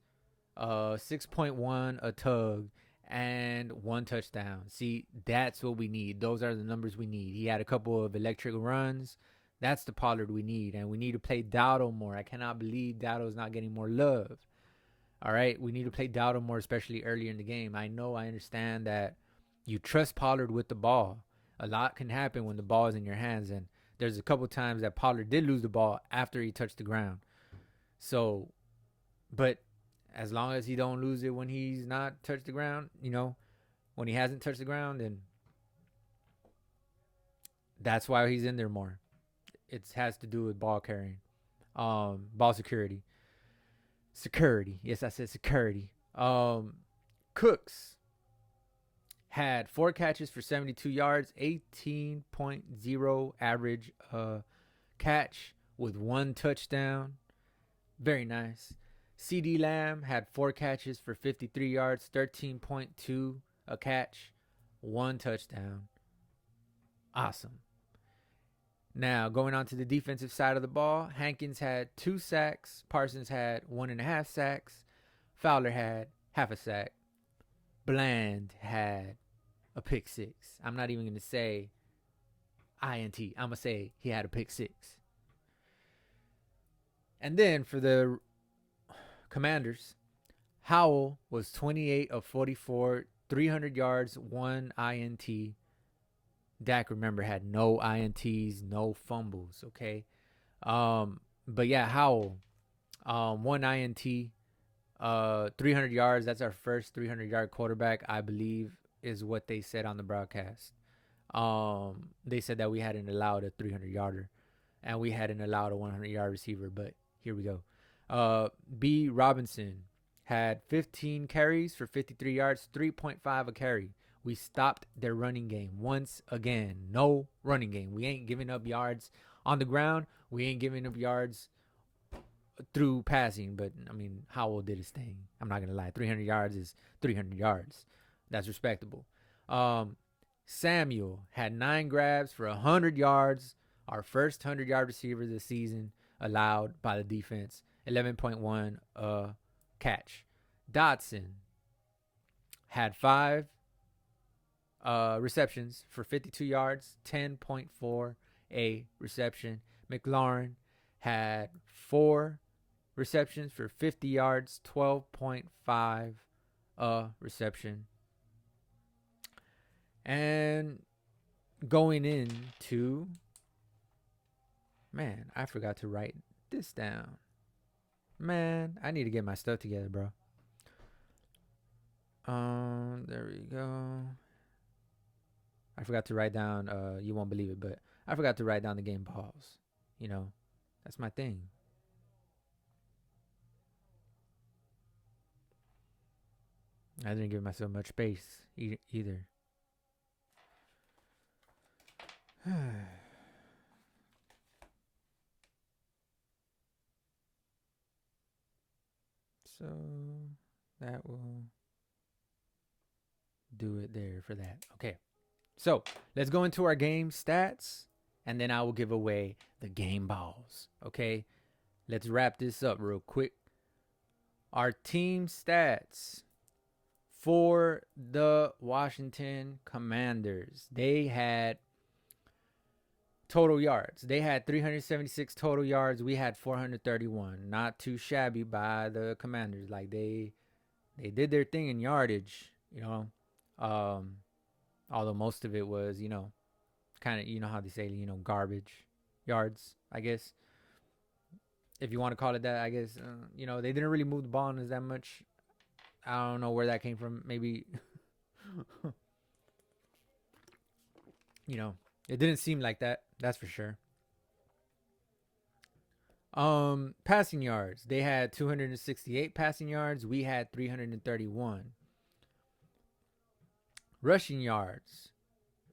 Speaker 1: 6.1 a tug, and 1 touchdown. See, that's what we need. Those are the numbers we need. He had a couple of electric runs. That's the Pollard we need. And we need to play Dowdle more. I cannot believe Dowdle is not getting more love. All right? We need to play Dowdle more, especially earlier in the game. I understand that you trust Pollard with the ball. A lot can happen when the ball is in your hands. And there's a couple times that Pollard did lose the ball after he touched the ground. So, but as long as he don't lose it when he's not touched the ground, when he hasn't touched the ground, then that's why he's in there more. It has to do with ball carrying, ball security. Yes, I said security. Cooks had 4 catches for 72 yards, 18.0 average catch with 1 touchdown. Very nice. CD Lamb had 4 catches for 53 yards, 13.2 a catch, 1 touchdown. Awesome. Now, going on to the defensive side of the ball, Hankins had 2 sacks. Parsons had 1.5 sacks. Fowler had half a sack. Bland had a pick 6. I'm not even going to say INT. I'm going to say he had a pick 6. And then for the Commanders, Howell was 28 of 44, 300 yards, 1 INT. Dak, remember, had no INTs, no fumbles, okay? But yeah, Howell, 1 INT, 300 yards. That's our first 300-yard quarterback, I believe, is what they said on the broadcast. They said that we hadn't allowed a 300-yarder, and we hadn't allowed a 100-yard receiver, but here we go. B. Robinson had 15 carries for 53 yards, 3.5 a carry. We stopped their running game once again. No running game. We ain't giving up yards on the ground. We ain't giving up yards through passing. But, I mean, Howell did his thing. I'm not going to lie. 300 yards is 300 yards. That's respectable. Samuel had 9 grabs for 100 yards. Our first 100-yard receiver this season allowed by the defense. 11.1 catch. Dotson had 5 receptions for 52 yards, 10.4 a reception. McLaurin had 4 receptions for 50 yards, 12.5 a reception. And going into, man, I forgot to write this down. Man, I need to get my stuff together, bro. There we go. I forgot to write down, you won't believe it, but I forgot to write down the game balls. That's my thing. I didn't give myself much space either. So that will do it there for that. Okay. So let's go into our game stats, and then I will give away the game balls. Okay. Let's wrap this up real quick. Our team stats for the Washington Commanders. They had total yards. They had 376 total yards. We had 431. Not too shabby by the Commanders. Like they did their thing in yardage, you know. Although most of it was, kind of, how they say, garbage yards, I guess. If you want to call it that, I guess. They didn't really move the ball as that much. I don't know where that came from. Maybe, it didn't seem like that. That's for sure. Passing yards. They had 268 passing yards. We had 331. Rushing yards.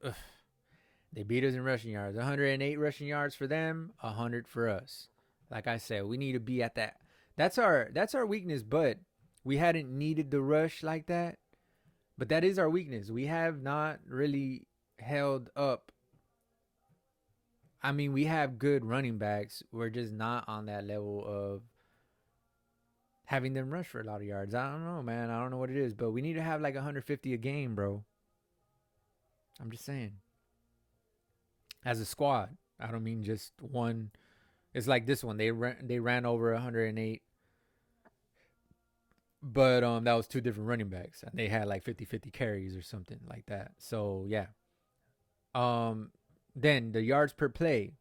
Speaker 1: Ugh. They beat us in rushing yards. 108 rushing yards for them, 100 for us. Like I said, we need to be at that. That's our weakness, but we hadn't needed the rush like that. But that is our weakness. We have not really held up. I mean, we have good running backs. We're just not on that level of having them rush for a lot of yards. I don't know, man. I don't know what it is, but we need to have like 150 a game, bro. I'm just saying. As a squad, I don't mean just one. It's like this one. They ran over 108, but that was two different running backs, and they had like 50-50 carries or something like that. So yeah. Then the yards per play.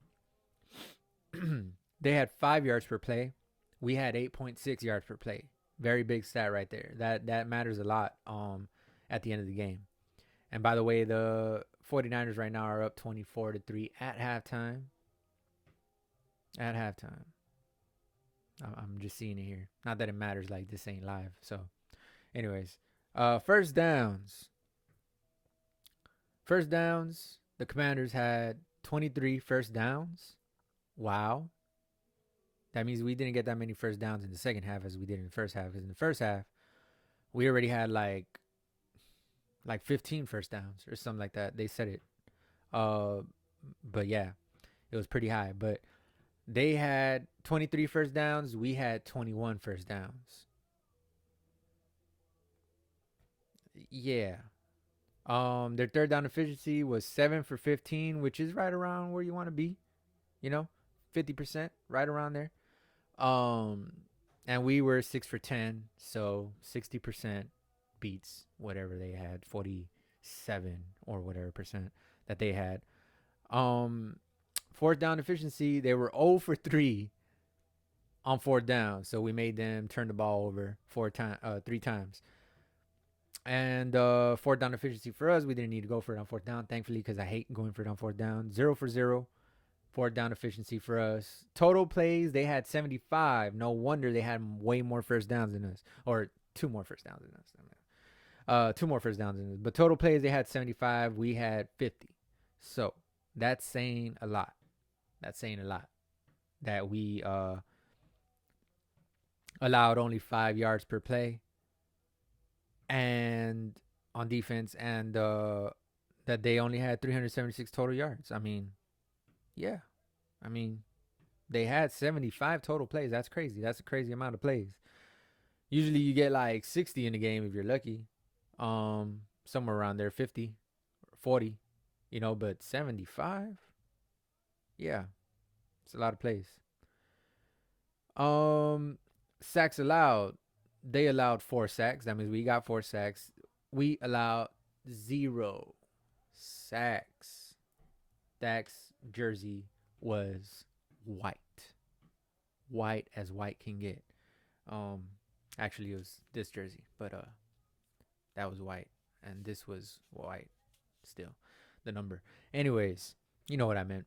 Speaker 1: They had 5 yards per play. We had 8.6 yards per play. Very big stat right there. That matters a lot at the end of the game. And by the way, the 49ers right now are up 24-3 at halftime. At halftime. I'm just seeing it here. Not that it matters, like this ain't live. So, anyways, first downs. First downs. The Commanders had 23 first downs. Wow. That means we didn't get that many first downs in the second half as we did in the first half. Because in the first half, we already had like 15 first downs or something like that. They said it. But yeah, it was pretty high. But they had 23 first downs. We had 21 first downs. Yeah. Their third down efficiency was 7 for 15, which is right around where you want to be. 50%, right around there. And we were 6 for 10, so 60% beats whatever they had, 47 or whatever percent that they had. Fourth down efficiency, they were 0 for 3 on fourth down, so we made them turn the ball over 3 times. And fourth down efficiency for us, we didn't need to go for it on fourth down, thankfully, because I hate going for it on fourth down. 0 for 0. Fourth down efficiency for us. Total plays, they had 75. No wonder they had way more first downs than us. Or 2 more first downs than us. 2 more first downs than us. But total plays, they had 75. We had 50. So that's saying a lot. That's saying a lot. That we allowed only 5 yards per play. And on defense. And that they only had 376 total yards. I mean, yeah. I mean, they had 75 total plays. That's crazy. That's a crazy amount of plays. Usually you get like 60 in the game if you're lucky. Somewhere around there, 50, 40, but 75? Yeah. It's a lot of plays. Sacks allowed. They allowed 4 sacks. That means we got 4 sacks. We allowed 0 sacks. Dak's jersey was white. White as white can get. Actually, it was this jersey, but that was white, and this was white still, the number. Anyways, you know what I meant.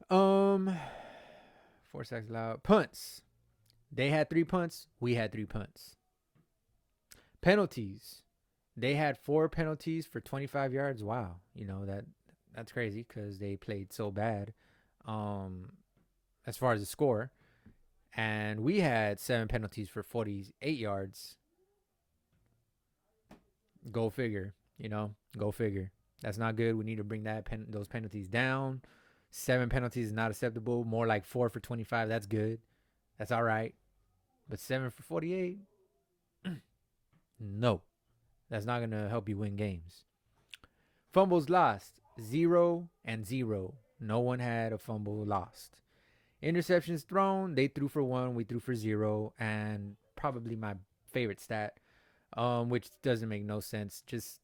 Speaker 1: 4 sacks allowed. Punts. They had 3 punts. We had 3 punts. Penalties. They had 4 penalties for 25 yards. Wow. That's crazy because they played so bad as far as the score. And we had 7 penalties for 48 yards. Go figure. Go figure. That's not good. We need to bring those penalties down. 7 penalties is not acceptable. More like 4 for 25. That's good. That's all right. But 7 for 48? No. That's not going to help you win games. Fumbles lost. 0 and 0. No one had a fumble lost. Interceptions thrown, they threw for 1, we threw for 0, and probably my favorite stat, which doesn't make no sense. Just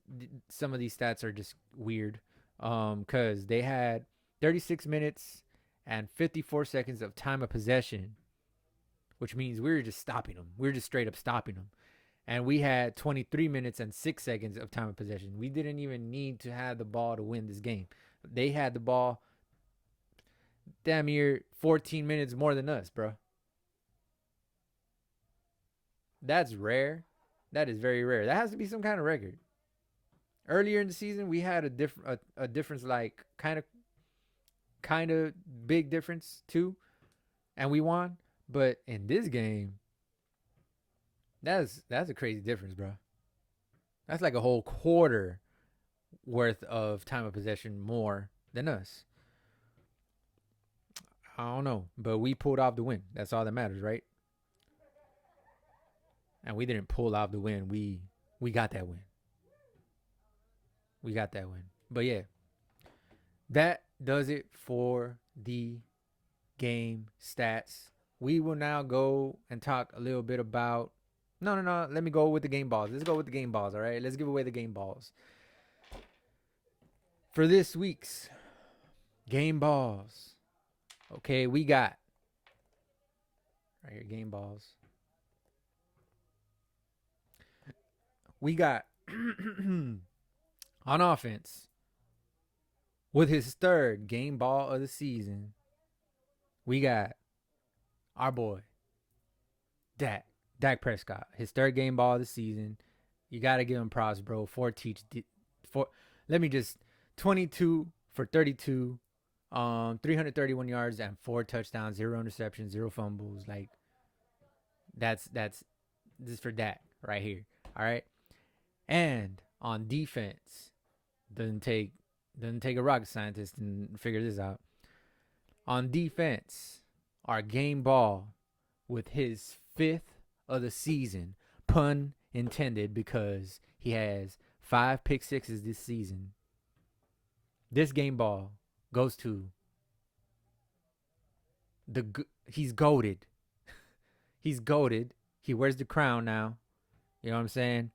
Speaker 1: some of these stats are just weird, because they had 36 minutes and 54 seconds of time of possession, which means we were just stopping them. We were just straight up stopping them. And we had 23 minutes and 6 seconds of time of possession. We didn't even need to have the ball to win this game. They had the ball damn near 14 minutes more than us, bro. That's rare. That is very rare. That has to be some kind of record. Earlier in the season, we had a difference, like kind of big difference too, and we won. But in this game, that's a crazy difference, bro. That's like a whole quarter worth of time of possession more than us. I don't know, but we pulled off the win. That's all that matters, right? And we didn't pull off the win. We got that win. We got that win. But yeah, that does it for the game stats. We will now go and talk a little bit about. No. Let me go with the game balls. Let's go with the game balls, all right? Let's give away the game balls. For this week's game balls, okay, we got right here game balls. We got on offense with his third game ball of the season. We got our boy Dak Prescott, his third game ball of the season. You got to give him props, bro. 22 for 32, 331 yards and 4 touchdowns, 0 interceptions, 0 fumbles. Like that's this is for Dak right here. All right. And on defense, doesn't take a rocket scientist to figure this out. On defense, our game ball with his 5th of the season, pun intended, because he has 5 pick sixes this season. This game ball goes to he's goated. He's goated. He wears the crown now. You know what I'm saying?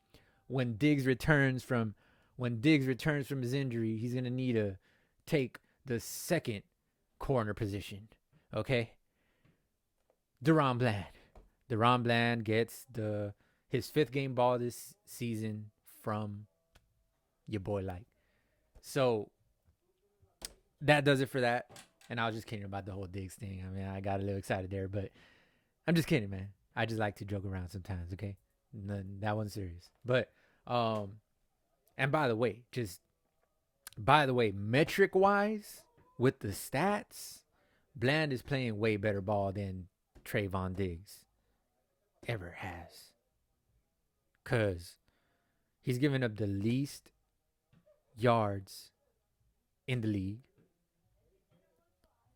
Speaker 1: When Diggs returns from his injury, he's gonna need to take the second corner position. Okay. DaRon Bland gets his 5th game ball this season from your boy Light. So that does it for that. And I was just kidding about the whole Diggs thing. I mean, I got a little excited there, but I'm just kidding, man. I just like to joke around sometimes, okay? That wasn't serious. But and by the way, metric wise, with the stats, Bland is playing way better ball than Trayvon Diggs ever has. Cause he's given up the least yards in the league.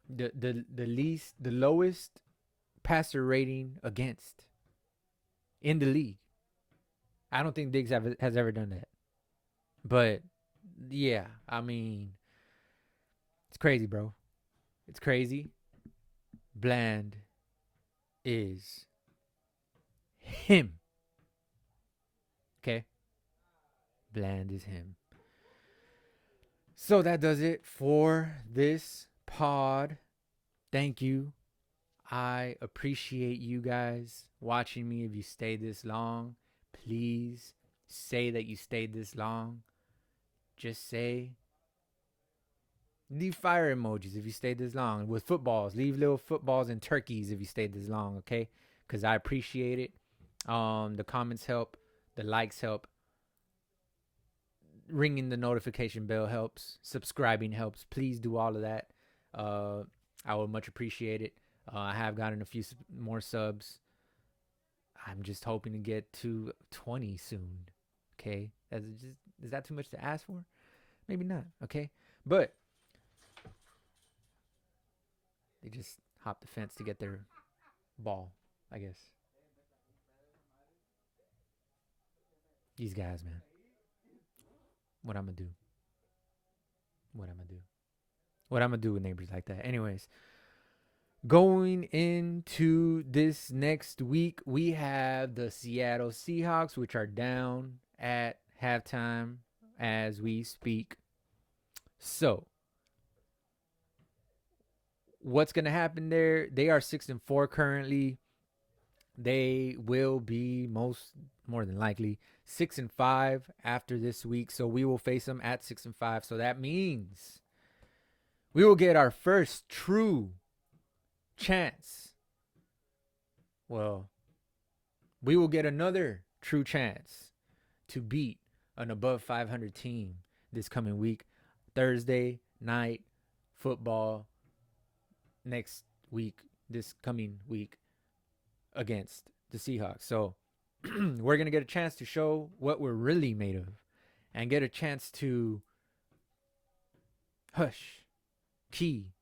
Speaker 1: The lowest passer rating against in the league. I don't think Diggs has ever done that. But yeah, I mean, it's crazy, bro. It's crazy. Bland is him. Okay? Bland is him. So that does it for this pod. Thank you. I appreciate you guys watching me. If you stayed this long, please say that you stayed this long. Just say, leave fire emojis if you stayed this long. With footballs, leave little footballs and turkeys if you stayed this long, okay? Because I appreciate it. The comments help. The likes help. Ringing the notification bell helps. Subscribing helps. Please do all of that. I would much appreciate it. I have gotten a few more subs. I'm just hoping to get to 20 soon. Okay? Is that too much to ask for? Maybe not. Okay? But they just hopped the fence to get their ball, I guess. These guys, man. What I'm going to do. what I'm gonna do with neighbors like that. Anyways, going into this next week, we have the Seattle Seahawks, which are down at halftime as we speak. So, what's gonna happen there? They are 6-4 currently. They will be more than likely 6-5 after this week. So we will face them at 6-5. So that means we will get our first true chance. Well, we will get another true chance to beat an above 500 team this coming week. Thursday night football next week, this coming week against the Seahawks. So we're going to get a chance to show what we're really made of and get a chance to Hush, Key,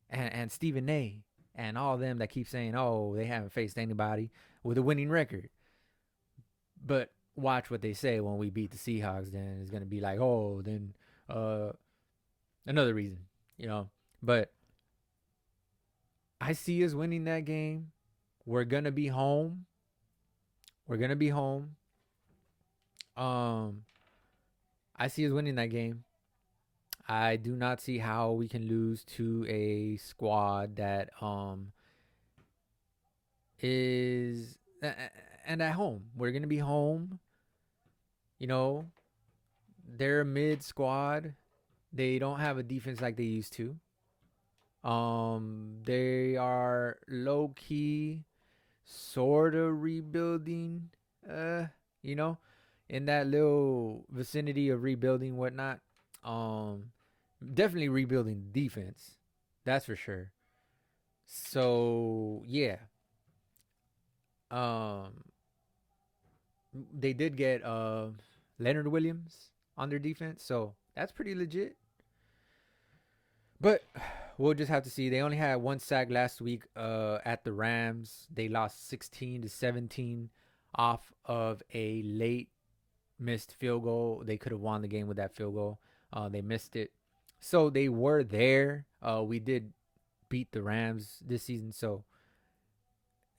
Speaker 1: and Stephen A. and all of them that keep saying, oh, they haven't faced anybody with a winning record. But watch what they say when we beat the Seahawks. Then it's going to be like, oh, then another reason, But I see us winning that game. We're going to be home. I see us winning that game. I do not see how we can lose to a squad that is and at home. We're gonna be home. They're a mid squad. They don't have a defense like they used to. They are low key, sort of rebuilding. In that little vicinity of rebuilding, whatnot. Definitely rebuilding defense. That's for sure. So yeah. They did get Leonard Williams on their defense, so that's pretty legit. But we'll just have to see. They only had one sack last week at the Rams. They lost 16-17 off of a late missed field goal. They could have won the game with that field goal. They missed it. So they were there. We did beat the Rams this season. So,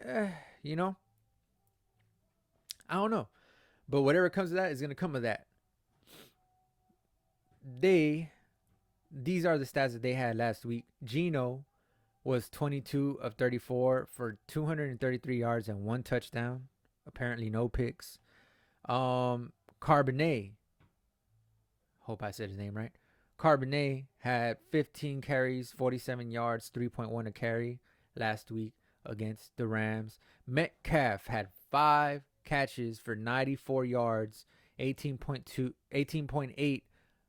Speaker 1: I don't know. But whatever comes of that is going to come of that. These are the stats that they had last week. Geno was 22 of 34 for 233 yards and 1 touchdown. Apparently no picks. Carbonet, hope I said his name right. Carbonet had 15 carries, 47 yards, 3.1 a carry last week against the Rams. Metcalf had 5 catches for 94 yards, 18.8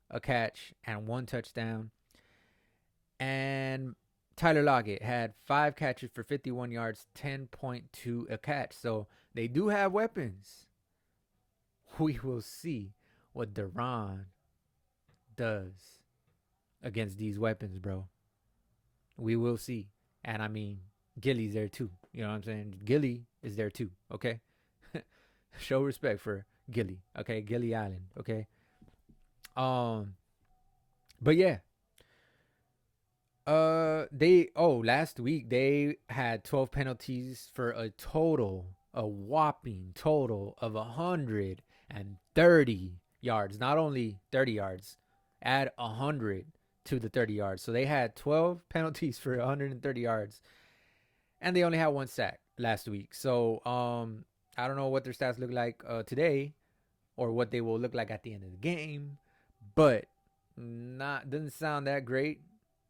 Speaker 1: a catch, and 1 touchdown. And Tyler Lockett had 5 catches for 51 yards, 10.2 a catch. So they do have weapons. We will see what Duran does against these weapons, bro. We will see. And I mean, Gilly's there too. You know what I'm saying? Gilly is there too, okay? Show respect for Gilly, okay? Gilly Island, okay? But yeah. Last week they had 12 penalties for a whopping total of 130 yards. Not only 30 yards, add 100 to the 30 yards. So they had 12 penalties for 130 yards, and they only had 1 sack last week. So I don't know what their stats look like today, or what they will look like at the end of the game, but doesn't sound that great.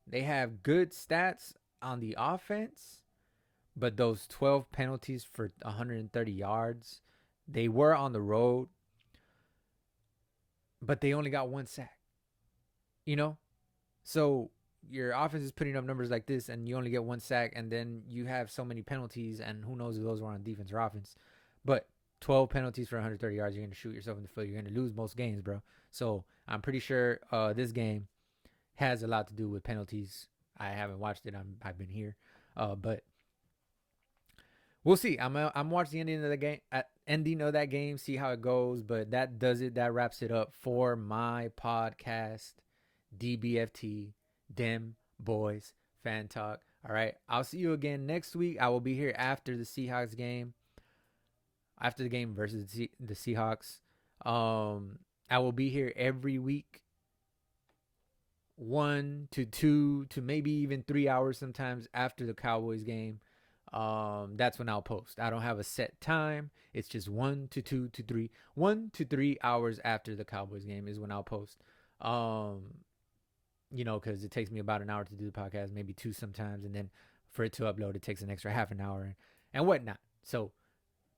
Speaker 1: They have good stats on the offense, but those 12 penalties for 130 yards, they were on the road, but they only got 1 sack. So your offense is putting up numbers like this, and you only get 1 sack, and then you have so many penalties, and who knows if those were on defense or offense. But 12 penalties for 130 yards, you're going to shoot yourself in the foot. You're going to lose most games, bro. So I'm pretty sure this game has a lot to do with penalties. I haven't watched it. I've been here, but we'll see. I'm watching the ending of that game, see how it goes. But that does it. That wraps it up for my podcast, DBFT, Dem Boys Fan Talk. All right. I'll see you again next week. I will be here after the Seahawks game. After the game versus the Seahawks. I will be here every week, 1 to 2 to maybe even 3 hours sometimes after the Cowboys game. That's when I'll post. I don't have a set time. It's just 1 to 2 to 3. 1 to 3 hours after the Cowboys game is when I'll post. Because it takes me about an hour to do the podcast, maybe 2 sometimes, and then for it to upload, it takes an extra half an hour and whatnot. So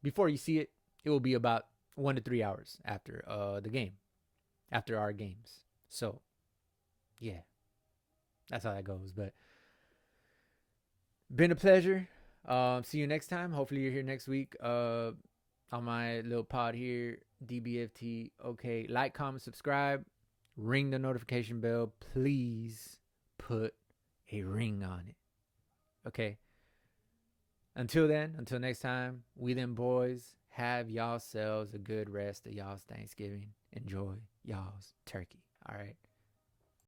Speaker 1: before you see it, it will be about 1 to 3 hours after the game, after our games. So yeah, that's how that goes. But been a pleasure. See you next time. Hopefully you're here next week on my little pod here, DBFT. Okay, like, comment, subscribe, ring the notification bell. Please put a ring on it. Okay. Until next time, we them boys, have y'all selves a good rest of y'all's Thanksgiving. Enjoy y'all's turkey. All right.